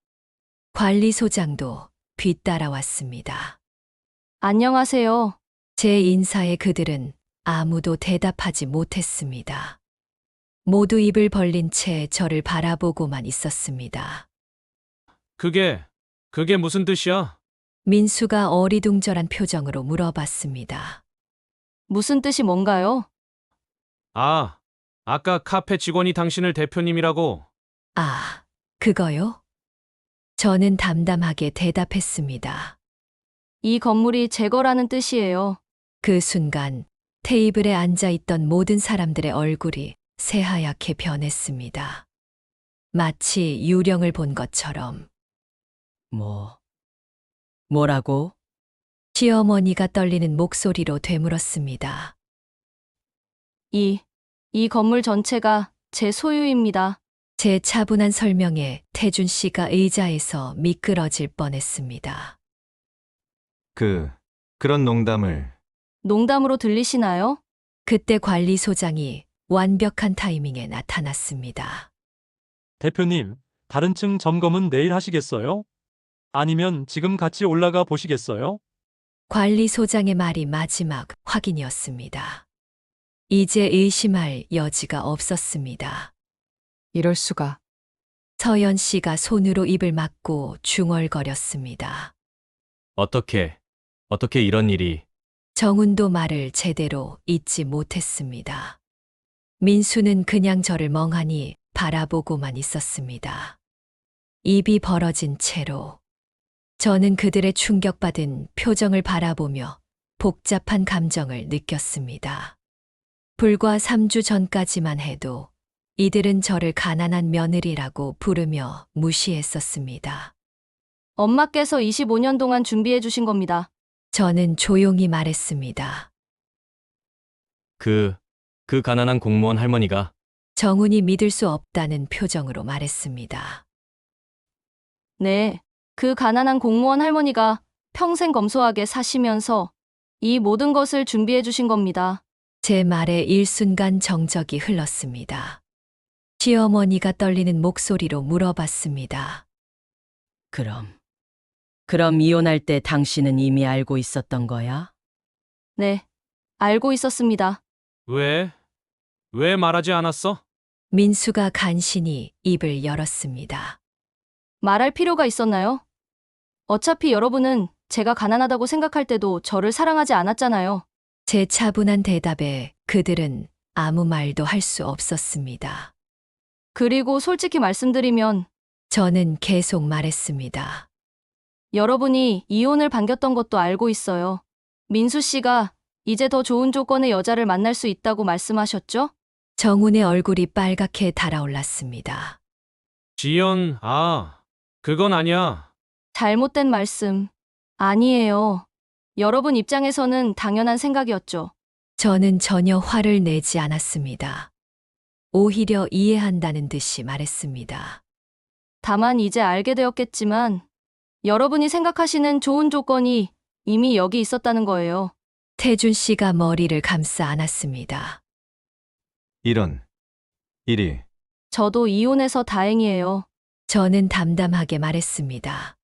관리소장도 뒤따라왔습니다.
안녕하세요.
제 인사에 그들은 아무도 대답하지 못했습니다. 모두 입을 벌린 채 저를 바라보고만 있었습니다.
그게 무슨 뜻이야?
민수가 어리둥절한 표정으로 물어봤습니다.
무슨 뜻이 뭔가요?
아까 카페 직원이 당신을 대표님이라고.
아, 그거요? 저는 담담하게 대답했습니다.
이 건물이 제 거라는 뜻이에요.
그 순간 테이블에 앉아 있던 모든 사람들의 얼굴이 새하얗게 변했습니다. 마치 유령을 본 것처럼.
뭐라고?
시어머니가 떨리는 목소리로 되물었습니다.
이 건물 전체가 제 소유입니다.
제 차분한 설명에 태준 씨가 의자에서 미끄러질 뻔했습니다.
그런 농담을.
농담으로 들리시나요?
그때 관리소장이 완벽한 타이밍에 나타났습니다.
대표님, 다른 층 점검은 내일 하시겠어요? 아니면 지금 같이 올라가 보시겠어요?
관리소장의 말이 마지막 확인이었습니다. 이제 의심할 여지가 없었습니다.
이럴 수가.
서연 씨가 손으로 입을 막고 중얼거렸습니다.
어떻게 이런 일이.
정훈도 말을 제대로 잇지 못했습니다. 민수는 그냥 저를 멍하니 바라보고만 있었습니다. 입이 벌어진 채로 저는 그들의 충격받은 표정을 바라보며 복잡한 감정을 느꼈습니다. 불과 3주 전까지만 해도 이들은 저를 가난한 며느리라고 부르며 무시했었습니다.
엄마께서 25년 동안 준비해 주신 겁니다.
저는 조용히 말했습니다.
그 가난한 공무원 할머니가
정훈이 믿을 수 없다는 표정으로 말했습니다.
네. 그 가난한 공무원 할머니가 평생 검소하게 사시면서 이 모든 것을 준비해 주신 겁니다.
제 말에 일순간 정적이 흘렀습니다. 시어머니가 떨리는 목소리로 물어봤습니다.
그럼 이혼할 때 당신은 이미 알고 있었던 거야?
네. 알고 있었습니다.
왜? 왜 말하지 않았어?
민수가 간신히 입을 열었습니다.
말할 필요가 있었나요? 어차피 여러분은 제가 가난하다고 생각할 때도 저를 사랑하지 않았잖아요.
제 차분한 대답에 그들은 아무 말도 할 수 없었습니다.
그리고 솔직히 말씀드리면
저는 계속 말했습니다.
여러분이 이혼을 반겼던 것도 알고 있어요. 민수 씨가 이제 더 좋은 조건의 여자를 만날 수 있다고 말씀하셨죠?
정훈의 얼굴이 빨갛게 달아올랐습니다.
지연, 그건 아니야.
잘못된 말씀. 아니에요. 여러분 입장에서는 당연한 생각이었죠.
저는 전혀 화를 내지 않았습니다. 오히려 이해한다는 듯이 말했습니다.
다만 이제 알게 되었겠지만 여러분이 생각하시는 좋은 조건이 이미 여기 있었다는 거예요.
태준 씨가 머리를 감싸 안았습니다.
이런 일이
저도 이혼해서 다행이에요.
저는 담담하게 말했습니다.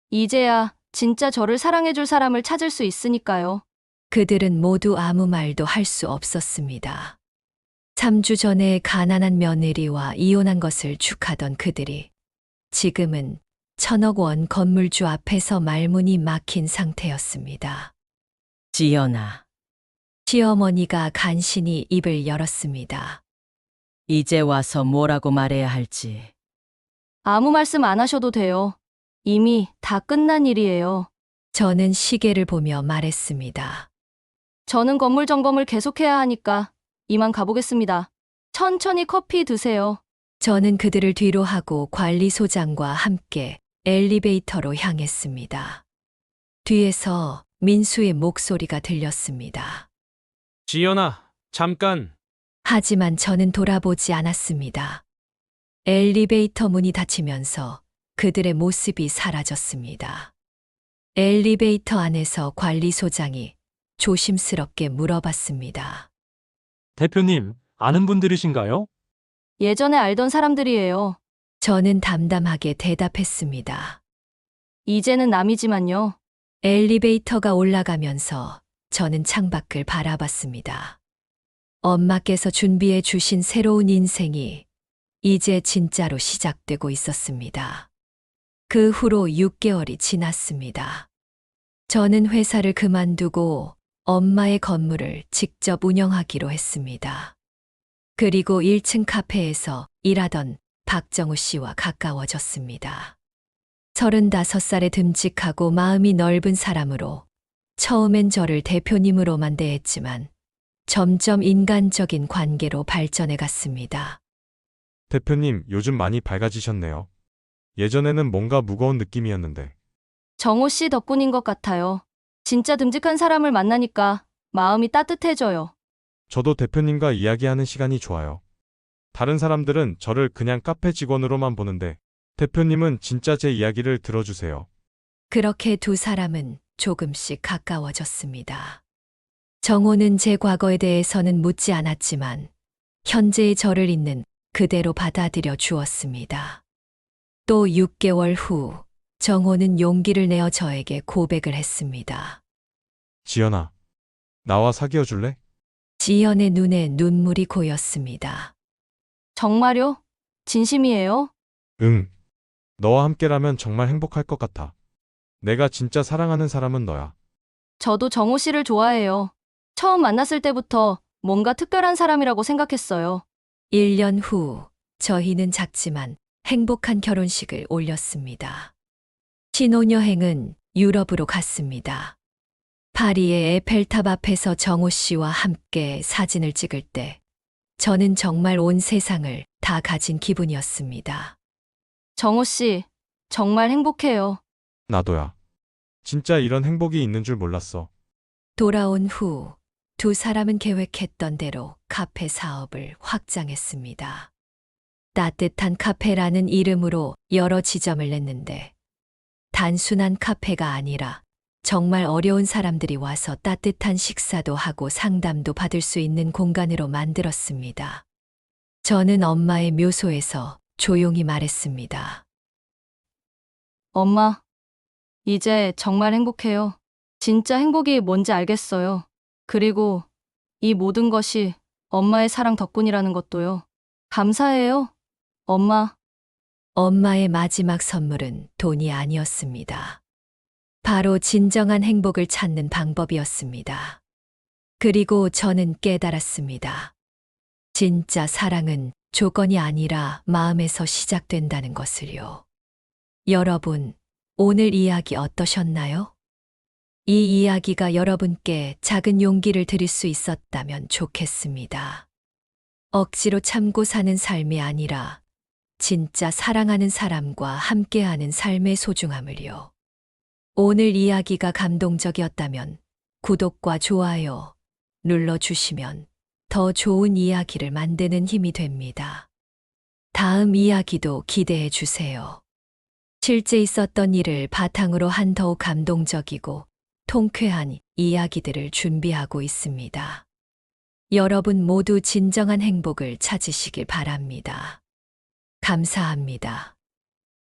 이제야 진짜 저를 사랑해줄 사람을 찾을 수 있으니까요.
그들은 모두 아무 말도 할 수 없었습니다. 3주 전에 가난한 며느리와 이혼한 것을 축하던 그들이 지금은 1,000억 원 건물주 앞에서 말문이 막힌 상태였습니다.
지연아,
시어머니가 간신히 입을 열었습니다.
이제 와서 뭐라고 말해야 할지.
아무 말씀 안 하셔도 돼요. 이미 다 끝난 일이에요.
저는 시계를 보며 말했습니다.
저는 건물 점검을 계속해야 하니까 이만 가보겠습니다. 천천히 커피 드세요.
저는 그들을 뒤로 하고 관리소장과 함께 엘리베이터로 향했습니다. 뒤에서 민수의 목소리가 들렸습니다.
지연아, 잠깐.
하지만 저는 돌아보지 않았습니다. 엘리베이터 문이 닫히면서 그들의 모습이 사라졌습니다. 엘리베이터 안에서 관리소장이 조심스럽게 물어봤습니다.
대표님, 아는 분들이신가요?
예전에 알던 사람들이에요.
저는 담담하게 대답했습니다.
이제는 남이지만요.
엘리베이터가 올라가면서 저는 창밖을 바라봤습니다. 엄마께서 준비해 주신 새로운 인생이 이제 진짜로 시작되고 있었습니다. 그 후로 6개월이 지났습니다. 저는 회사를 그만두고 엄마의 건물을 직접 운영하기로 했습니다. 그리고 1층 카페에서 일하던 박정우 씨와 가까워졌습니다. 35살에 듬직하고 마음이 넓은 사람으로 처음엔 저를 대표님으로만 대했지만 점점 인간적인 관계로 발전해 갔습니다.
대표님, 요즘 많이 밝아지셨네요. 예전에는 뭔가 무거운 느낌이었는데.
정호 씨 덕분인 것 같아요. 진짜 듬직한 사람을 만나니까 마음이 따뜻해져요.
저도 대표님과 이야기하는 시간이 좋아요. 다른 사람들은 저를 그냥 카페 직원으로만 보는데 대표님은 진짜 제 이야기를 들어주세요.
그렇게 두 사람은 조금씩 가까워졌습니다. 정호는 제 과거에 대해서는 묻지 않았지만 현재의 저를 있는 그대로 받아들여 주었습니다. 또 6개월 후 정호는 용기를 내어 저에게 고백을 했습니다.
지연아, 나와 사귀어 줄래?
지연의 눈에 눈물이 고였습니다.
정말요? 진심이에요?
응. 너와 함께라면 정말 행복할 것 같아. 내가 진짜 사랑하는 사람은 너야.
저도 정호 씨를 좋아해요. 처음 만났을 때부터 뭔가 특별한 사람이라고 생각했어요.
1년 후 저희는 작지만 행복한 결혼식을 올렸습니다. 신혼여행은 유럽으로 갔습니다. 파리의 에펠탑 앞에서 정호 씨와 함께 사진을 찍을 때 저는 정말 온 세상을 다 가진 기분이었습니다.
정호 씨, 정말 행복해요.
나도야. 진짜 이런 행복이 있는 줄 몰랐어.
돌아온 후 두 사람은 계획했던 대로 카페 사업을 확장했습니다. 따뜻한 카페라는 이름으로 여러 지점을 냈는데 단순한 카페가 아니라 정말 어려운 사람들이 와서 따뜻한 식사도 하고 상담도 받을 수 있는 공간으로 만들었습니다. 저는 엄마의 묘소에서 조용히 말했습니다.
엄마, 이제 정말 행복해요. 진짜 행복이 뭔지 알겠어요. 그리고 이 모든 것이 엄마의 사랑 덕분이라는 것도요. 감사해요, 엄마.
엄마의 마지막 선물은 돈이 아니었습니다. 바로 진정한 행복을 찾는 방법이었습니다. 그리고 저는 깨달았습니다. 진짜 사랑은 조건이 아니라 마음에서 시작된다는 것을요. 여러분, 오늘 이야기 어떠셨나요? 이 이야기가 여러분께 작은 용기를 드릴 수 있었다면 좋겠습니다. 억지로 참고 사는 삶이 아니라 진짜 사랑하는 사람과 함께하는 삶의 소중함을요. 오늘 이야기가 감동적이었다면 구독과 좋아요 눌러주시면 더 좋은 이야기를 만드는 힘이 됩니다. 다음 이야기도 기대해 주세요. 실제 있었던 일을 바탕으로 한 더욱 감동적이고 통쾌한 이야기들을 준비하고 있습니다. 여러분 모두 진정한 행복을 찾으시길 바랍니다. 감사합니다.